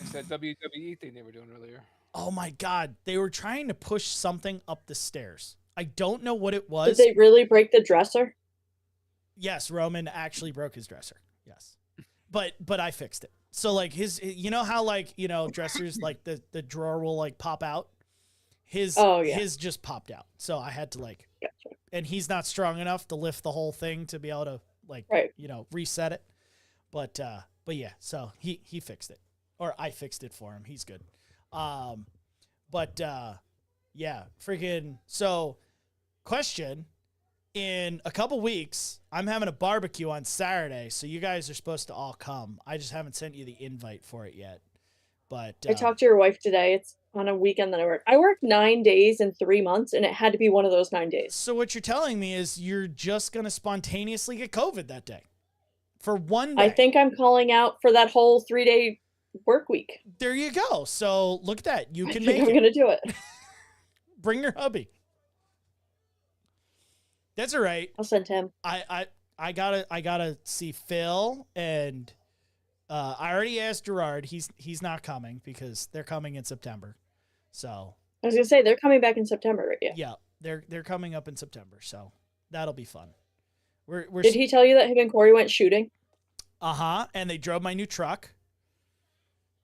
It's that WWE thing they were doing earlier. Oh my God. They were trying to push something up the stairs. I don't know what it did was. they really break the dresser? Yes, Roman actually broke his dresser. Yes. But I fixed it. So like you know how like, you know, dressers like the drawer will like pop out? His just popped out. So I had to like, Gotcha. and he's not strong enough to lift the whole thing to be able to like, Right. you know, reset it. But yeah, so he fixed it, or I fixed it for him. He's good. Yeah, freaking. So question, in a couple weeks, I'm having a barbecue on Saturday. So you guys are supposed to all come. I just haven't sent you the invite for it yet. But I talked to your wife today. It's on a weekend that I work. I worked 9 days in 3 months, and it had to be one of those 9 days. So what you're telling me is you're just going to spontaneously get COVID that day for one day. I think I'm calling out for that whole 3-day work week. There you go. So look at that. You I can think make I'm it. going to do it. Bring your hubby. That's all right. I'll send him. I gotta see Phil, and I already asked Gerard. He's not coming because they're coming in September. So I was going to say, they're coming back in September, right? Yeah. yeah, they're coming up in September. So that'll be fun. We're Did he tell you that him and Corey went shooting? and they drove my new truck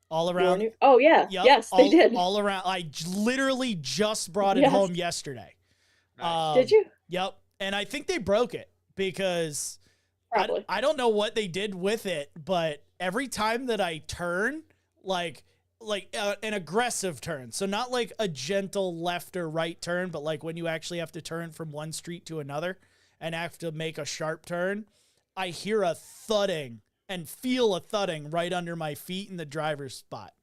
all Your around. new- Oh, yeah. Yep, Yes, they did. all around. Literally just brought it Yes. home yesterday. Nice. Did you? Yep. And I think they broke it because Probably. I don't know what they did with it, but every time that I turn, like an aggressive turn, so not like a gentle left or right turn, but like when you actually have to turn from one street to another and have to make a sharp turn, I hear a thudding and feel a thudding right under my feet in the driver's spot.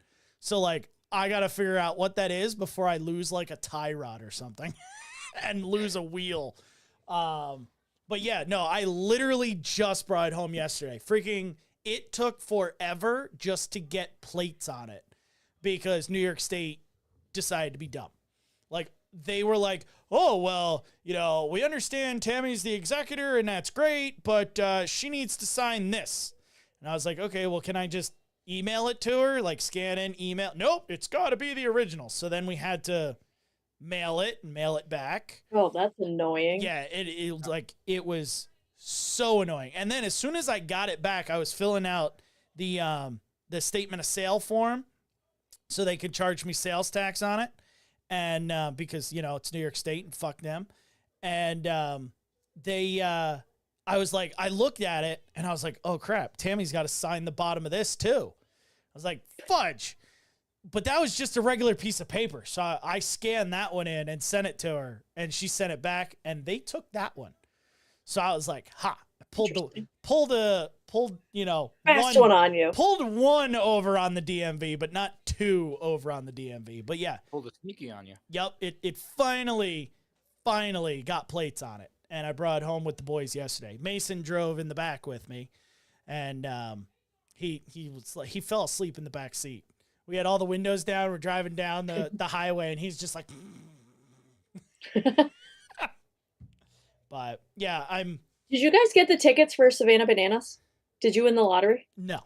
So like I got to figure out what that is before I lose like a tie rod or something and lose a wheel. But yeah, no, I literally just brought it home yesterday. Freaking, it took forever just to get plates on it because New York State decided to be dumb. Like, they were like, oh, well, you know, we understand Tammy's the executor and that's great, but she needs to sign this. And I was like, okay, well, can I just email it to her? Like, scan in, email? Nope, it's got to be the original. So then we had to mail it and mail it back. Oh, that's annoying. Yeah, it was so annoying. And then as soon as I got it back, I was filling out the statement of sale form so they could charge me sales tax on it. And because, you know, it's New York State and fuck them. And I was like, I looked at it and I was like, oh crap, Tammy's got to sign the bottom of this too. I was like, fudge. But that was just a regular piece of paper. So I scanned that one in and sent it to her, and she sent it back, and they took that one. So I was like, ha, I pulled, you know, Fast one on you. pulled one over on the DMV, but not two over on the DMV. But yeah, Pulled a sneaky on you. yep, it finally got plates on it, and I brought it home with the boys yesterday. Mason drove in the back with me, and he fell asleep in the back seat. We had all the windows down. We're driving down the highway, and he's just like, but yeah, Did you guys get the tickets for Savannah Bananas? Did you win the lottery? no.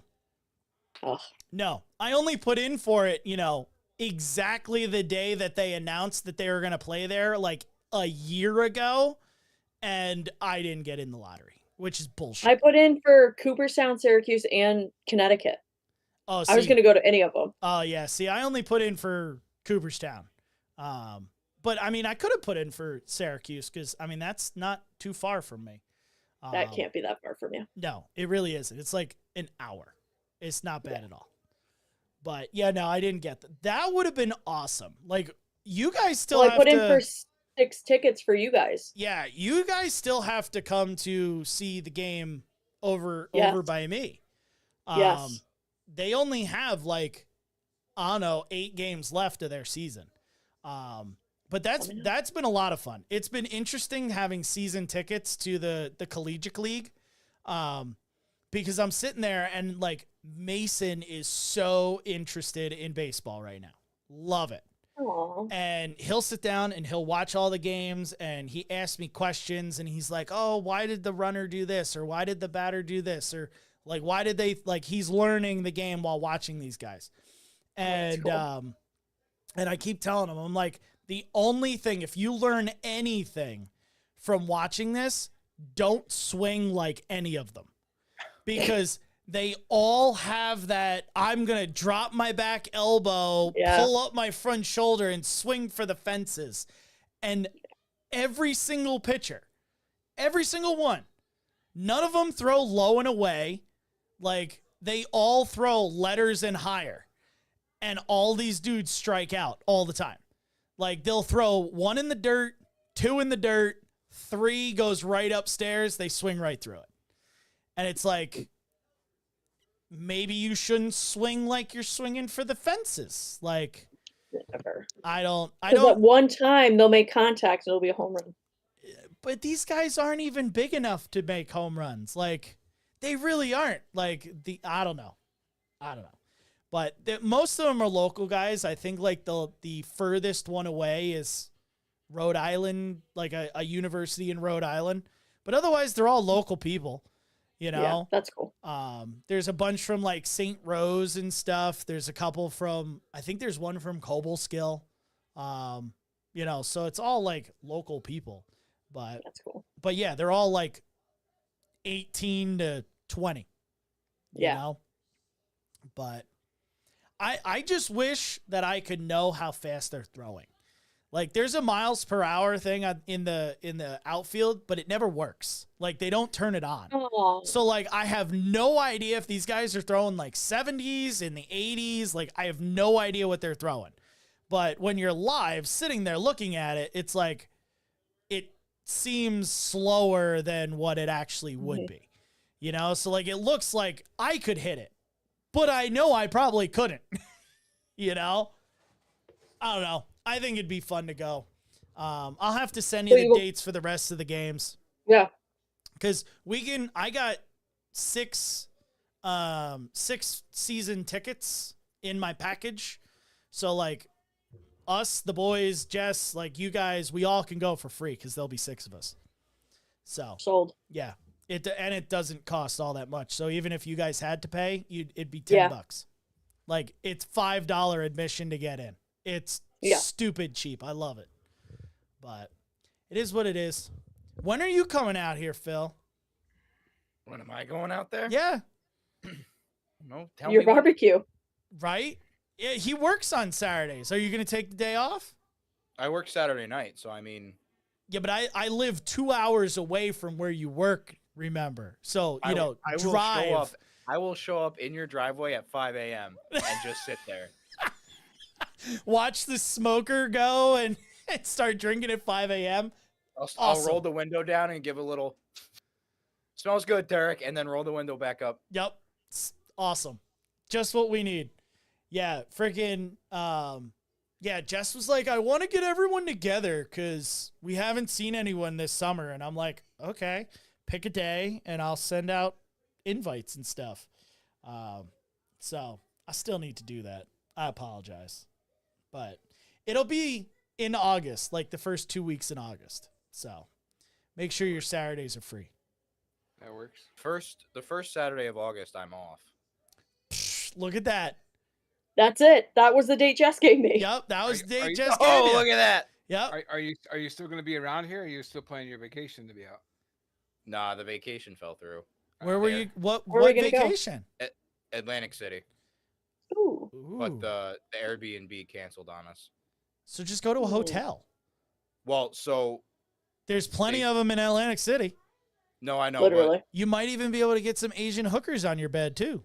Oh, No, I only put in for it, you know, exactly the day that they announced that they were going to play there, like a year ago, and I didn't get in the lottery, which is bullshit. I put in for Cooperstown, Syracuse, and Connecticut. Oh, I was going to go to any of them. Oh yeah, see, I only put in for Cooperstown, but I mean, I could have put in for Syracuse because I mean that's not too far from me. That can't be that far from you. No, it really isn't. It's like an hour. It's not bad at all. But yeah, no, I didn't get that. That would have been awesome. Like you guys still Well, I have put in to. for 6 tickets for you guys. Yeah, you guys still have to come to see the game over Yes. by me. Yes. They only have like I don't know 8 games left of their season. But that's been a lot of fun. It's been interesting having season tickets to the collegiate league. Because I'm sitting there and like Mason is so interested in baseball right now. Love it. Aww. And he'll sit down and he'll watch all the games and he asks me questions and he's like, oh, why did the runner do this? Or why did the batter do this? Or like, why did they like, he's learning the game while watching these guys. And, cool. and I keep telling him, I'm like, the only thing, if you learn anything from watching this, don't swing like any of them because they all have that. I'm going to drop my back elbow, pull up my front shoulder and swing for the fences. And every single pitcher, every single one, none of them throw low and away. Like they all throw letters and higher and all these dudes strike out all the time. Like they'll throw 1 in the dirt, 2 in the dirt, 3 goes right upstairs. They swing right through it. And it's like, maybe you shouldn't swing like you're swinging for the fences. Like, Never. I don't. At one time they'll make contact and it'll be a home run. But these guys aren't even big enough to make home runs. Like, they really aren't. Like I don't know. But most of them are local guys. I think like the furthest one away is Rhode Island, like a university in Rhode Island. But otherwise, they're all local people. You know, Yeah, that's cool. There's a bunch from like St. Rose and stuff. There's a couple from, I think there's one from Cobleskill. You know, so it's all like local people, but That's cool. but yeah, they're all like 18 to 20. You know? But I just wish that I could know how fast they're throwing. Like there's a miles per hour thing in the outfield, but it never works. Like they don't turn it on. Oh, So like I have no idea if these guys are throwing like 70s in the 80s. Like I have no idea what they're throwing. But when you're live sitting there looking at it, it's like it seems slower than what it actually would be. You know, so like it looks like I could hit it, but I know I probably couldn't. You know? I don't know. I think it'd be fun to go. I'll have to send you the dates for the rest of the games. yeah. Because I got 6 season tickets in my package. So like us, the boys, Jess, like you guys, we all can go for free because there'll be 6 of us. So Sold. yeah, it doesn't cost all that much. So even if you guys had to pay, it'd be $10. Like it's $5 admission to get in. It's stupid cheap. I love it. But it is what it is. When are you coming out here, Phil? When am I going out there? Yeah, No, tell Your me when. barbecue. right? Yeah, he works on Saturdays. Are you going to take the day off? I work Saturday night, so I mean, Yeah, but I live 2 hours away from where you work, remember? So, I will drive. show up. I will show up in your driveway at 5 a.m. and just sit there. Watch the smoker go and start drinking at 5 a.m. I'll roll the window down and give a little. Smells good, Derek, and then roll the window back up. Yep. It's awesome. Just what we need. Yeah, freaking yeah, Jess was like, I want to get everyone together because we haven't seen anyone this summer. And I'm like, okay, pick a day and I'll send out invites and stuff. So I still need to do that. I apologize. But it'll be in August, like the first 2 weeks in August. So make sure your Saturdays are free. That works. The first Saturday of August, I'm off. Psh, look at that. That's it. That was the date Jess gave me. Yep, that was Are the you- Jess Oh, gave you. look at that! Yep. Are you still going to be around here? Or are you still planning your vacation to be out? Nah, the vacation fell through. Where were there. you? What Where are we what gonna go? vacation? Atlantic City, Ooh. Ooh. but the Airbnb canceled on us. So just go to a Ooh. hotel. Well, so There's plenty They- of them in Atlantic City. no, I know. Literally. You might even be able to get some Asian hookers on your bed too.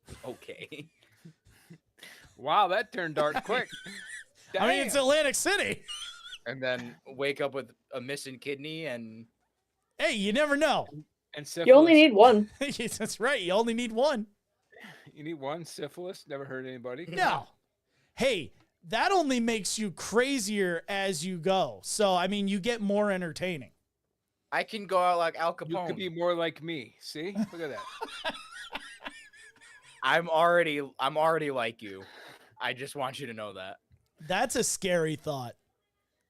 But, okay. Wow, that turned dark quick. I mean, it's Damn. Atlantic City. And then wake up with a missing kidney and Hey, you never know. And syphilis. You only need one. Yes, that's right. You only need one. You need one syphilis. Never hurt anybody. No. Hey, that only makes you crazier as you go. So, I mean, you get more entertaining. I can go out like Al You Capone. could be more like me. See? Look at that. I'm already like you. I just want you to know that. That's a scary thought.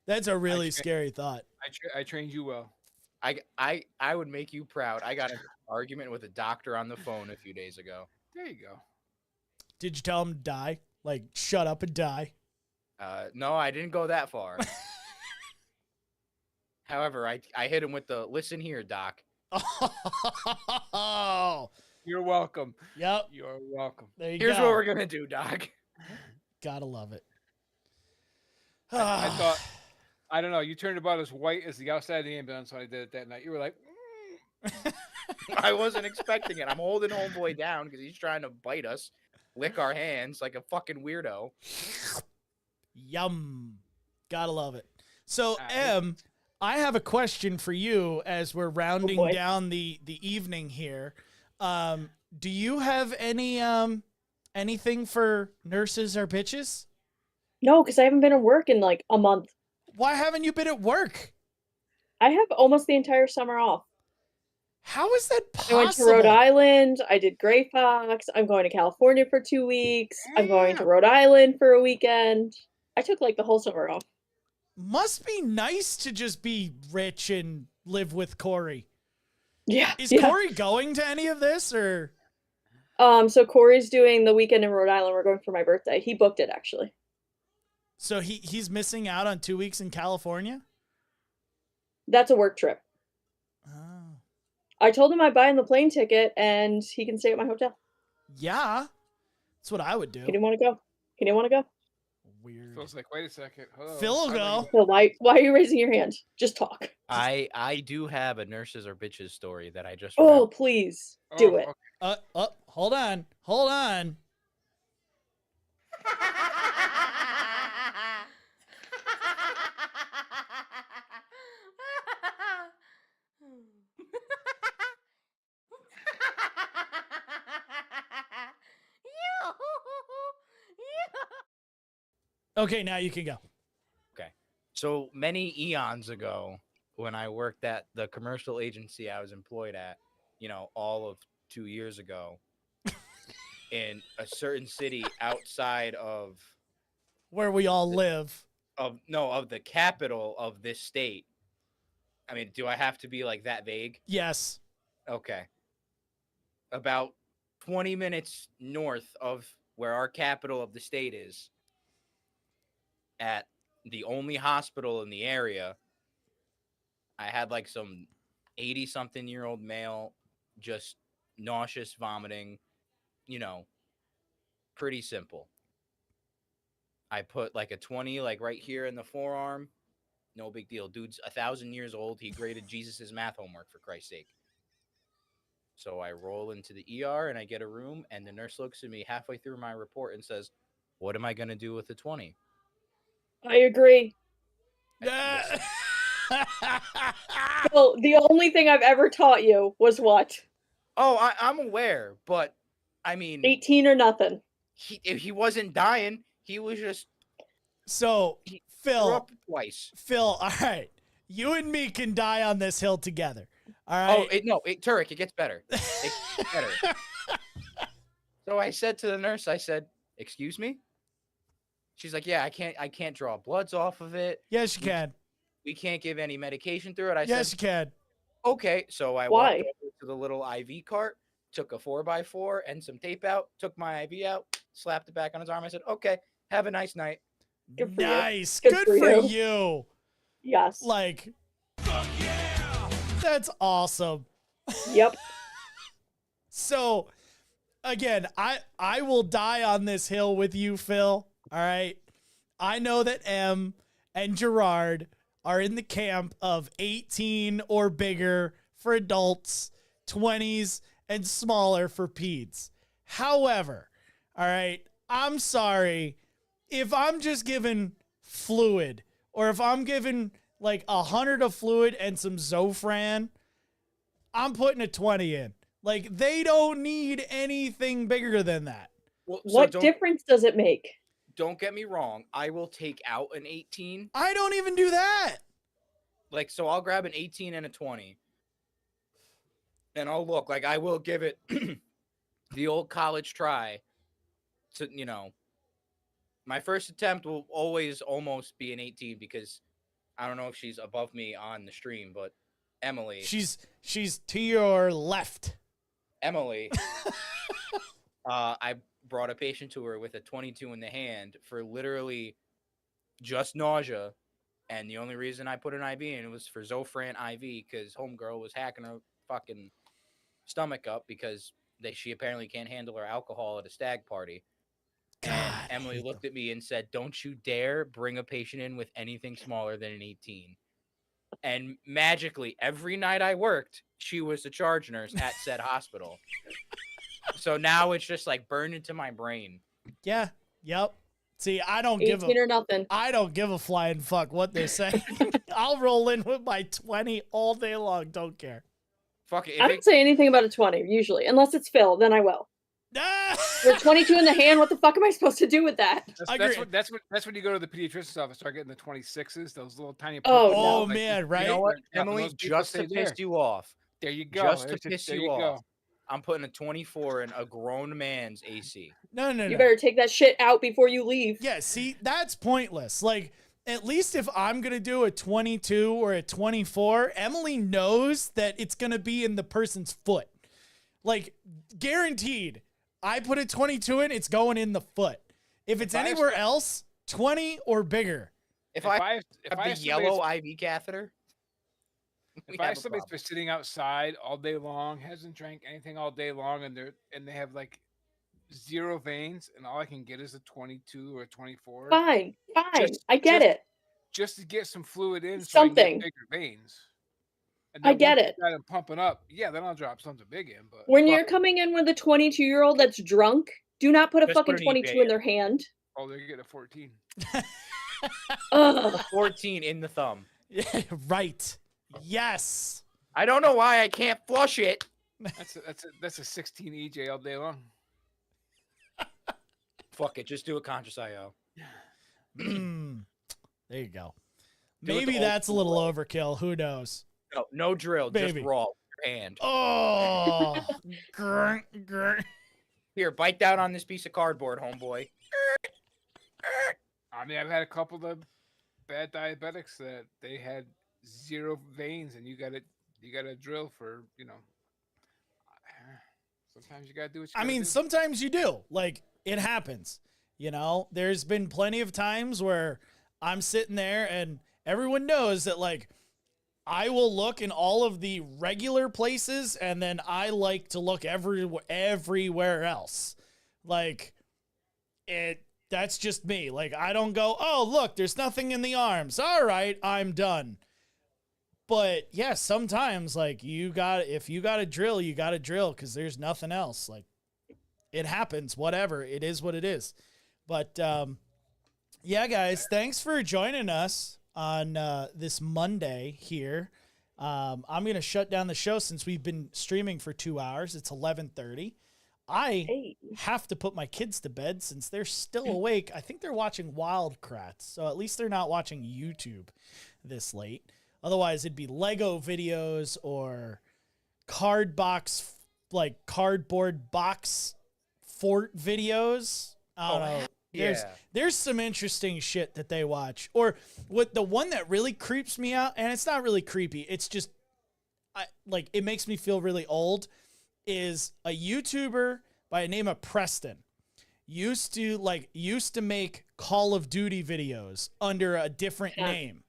That's a really tra- scary thought. I trained you well. I would make you proud. I got an argument with a doctor on the phone a few days ago. There you go. Did you tell him to die? Like, shut up and die? No, I didn't go that far. However, I hit him with the listen here, doc. Oh, You're welcome. yep. You're welcome. There you Here's go. what we're gonna do, doc. Gotta love it. I thought, I don't know. You turned about as white as the outside of the ambulance when I did it that night. You were like, I wasn't expecting it. I'm holding homeboy down because he's trying to bite us, lick our hands like a fucking weirdo. Yum. Gotta love it. So, Alright. Em, I have a question for you as we're rounding boy. down the evening here. Do you have any anything for nurses or bitches? No, because I haven't been at work in like a month. Why haven't you been at work? I have almost the entire summer off. How is that I possible? went to Rhode Island. I did Gray Fox. I'm going to California for 2 weeks. I'm going to Rhode Island for a weekend. I took like the whole summer off. Must be nice to just be rich and live with Corey. Yeah. Is yeah. Corey going to any of this or? So Corey's doing the weekend in Rhode Island. We're going for my birthday. He booked it actually. So he's missing out on 2 weeks in California? That's a work trip. Oh. I told him I'd buy him the plane ticket and he can stay at my hotel. Yeah. That's what I would do. He didn't want to go. He didn't want to go. Weird. Phil's like, wait a second. Hello. Phil will I'm not go. So why are you raising your hand? Just talk. I do have a nurses or bitches story that I just Oh, remembered. please even- do Oh, it. okay. Hold on. Hold on. Okay, now you can go. So many eons ago, when I worked at the commercial agency I was employed at, all of 2 years ago, in a certain city outside of Where we all live. the capital of this state. I mean, do I have to be like that vague? Yes. Okay. About 20 minutes north of where our capital of the state is, at the only hospital in the area, I had like some 80-something-year-old male, just nauseous, vomiting, pretty simple. I put like a 20 like right here in the forearm. No big deal. Dude's 1,000 years old. He graded Jesus's math homework, for Christ's sake. So I roll into the ER and I get a room, and the nurse looks at me halfway through my report and says, "What am I going to do with the 20?" I agree. Ah. Well, the only thing I've ever taught you was what? Oh, I'm aware, but I mean, 18 or nothing. he wasn't dying. He was just So, threw Phil, up twice. all right. You and me can die on this hill together. All right. Turek, it gets better. It gets better. So I said to the nurse, I said, "Excuse me?" She's like, "Yeah, I can't draw bloods off of it. Yes, you can. We can't give any medication through it." I Yes, said, you can. "Okay." So I Why? walked over to the little IV cart, took a 4x4 and some tape out, took my IV out, slapped it back on his arm. I said, "Okay, have a nice night." Good for you. Nice. Good Good for for you. you. Yes. Like, that's awesome. Yep. So, again, I will die on this hill with you, Phil. All right. I know that Em and Gerard are in the camp of 18 or bigger for adults, 20s and smaller for peds. However, all right, I'm sorry if I'm just given fluid or if I'm given like 100 of fluid and some Zofran, I'm putting a 20 in. Like, they don't need anything bigger than that. Well, so What don't, difference does it make? don't get me wrong. I will take out an 18. I don't even do that. Like, so I'll grab an 18 and a 20. And I'll look. Like, I will give it the old college try to, you know. My first attempt will always almost be an 18 because I don't know if she's above me on the stream, but Emily. She's to your left. Emily. I brought a patient to her with a 22 in the hand for literally just nausea. And the only reason I put an IV in was for Zofran IV because homegirl was hacking her fucking stomach up because she apparently can't handle her alcohol at a stag party. God, And Emily looked at me and said, "Don't you dare bring a patient in with anything smaller than an 18." And magically, every night I worked, she was the charge nurse at said hospital. So now it's just like burned into my brain. Yeah. Yep. See, I don't give 18 a or nothing. I don't give a flying fuck what they say. I'll roll in with my 20 all day long. Don't care. Fuck it. I don't say anything about a 20 usually, unless it's Phil. Then I will. Ah! With 22 in the hand, what the fuck am I supposed to do with that? I That's agree. that's when you go to the pediatrician's office, start getting the 26s, those little tiny. Oh, purple no. Oh ones, like, man, right? You know what, Yeah, Emily? those people Just to stay there. piss you off. There you go. Just to There's piss there you you off. go. I'm putting a 24 in a grown man's AC. No. You better take that shit out before you leave. Yeah, see, that's pointless. Like, at least if I'm going to do a 22 or a 24, Emily knows that it's going to be in the person's foot. Like, guaranteed. I put a 22 in, it's going in the foot. If it's If I have anywhere else, 20 or bigger. If I have have the somebody yellow that's- IV catheter, we if I have have a somebody that's problem. been sitting outside all day long, hasn't drank anything all day long, and they have like 0 veins, and all I can get is a 22 or a 24, Fine. Just- I get just- it. just to get some fluid in, so I can Something. get bigger veins. And I then get once it. got them pumping up, yeah, then I'll drop something big in. But When fuck you're it. coming in with a 22-year-old that's drunk, do not put a Just fucking put an 22 eBay in their hand. Oh, they're getting a 14. Ugh. 14 in the thumb. Yeah, right. Yes. I don't know why I can't flush it. That's a 16 EJ all day long. Fuck it, just do a conscious IO. Mm. There you go. Do it the Maybe old that's a school little way. overkill. Who knows? No, no drill, Baby. just raw with your hand. Oh. Grr, grr. Here, bite down on this piece of cardboard, homeboy. I mean, I've had a couple of bad diabetics that they had 0 veins, and you got to drill for, you know. Sometimes you gotta do what you I gotta mean, do. sometimes you do. Like, it happens. You know, there's been plenty of times where I'm sitting there and everyone knows that, like, I will look in all of the regular places and then I like to look everywhere else. Like, that's just me. Like, I don't go, oh, look, there's nothing in the arms. All right, I'm done. But yeah, sometimes like if you got to drill, you got to drill because there's nothing else. Like, it happens, whatever. It is what it is. But yeah, guys, thanks for joining us on this Monday here. I'm going to shut down the show since we've been streaming for 2 hours. It's 11:30. I Hey. have to put my kids to bed since they're still awake. I think they're watching Wildcrats, so at least they're not watching YouTube this late. Otherwise, it'd be Lego videos or cardboard box fort videos. I don't know. There's some interesting shit that they watch. Or what the one that really creeps me out, and it's not really creepy. It's just it makes me feel really old, is a YouTuber by the name of Preston. Used to make Call of Duty videos under a different name.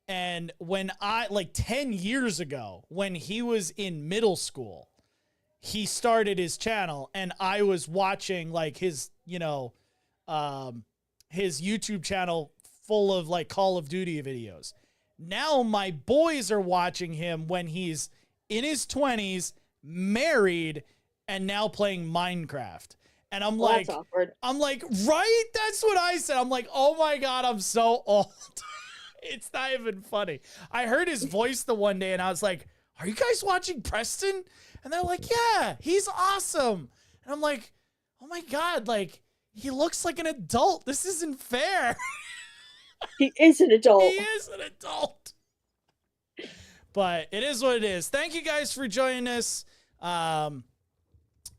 And when 10 years ago, when he was in middle school, he started his channel and I was watching his YouTube channel full of Call of Duty videos. Now my boys are watching him when he's in his 20s, married, and now playing Minecraft. And I'm Well, like, that's awkward. right? That's what I said. I'm like, oh my God, I'm so old. It's not even funny. I heard his voice the one day and I was like, are you guys watching Preston? And they're like, yeah, he's awesome. And I'm like, oh my God, like, he looks like an adult. This isn't fair. He is an adult. He is an adult. But it is what it is. Thank you guys for joining us.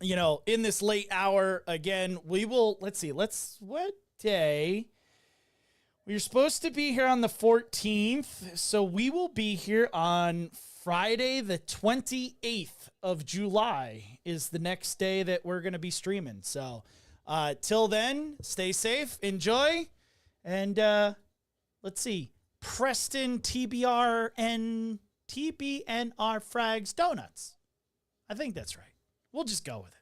You know, in this late hour again, we will, what day? We're supposed to be here on the 14th. So we will be here on Friday, the 28th of July is the next day that we're going to be streaming. So, till then, stay safe, enjoy. And, let's see, Preston TBR and TBNR Frags Donuts. I think that's right. We'll just go with it.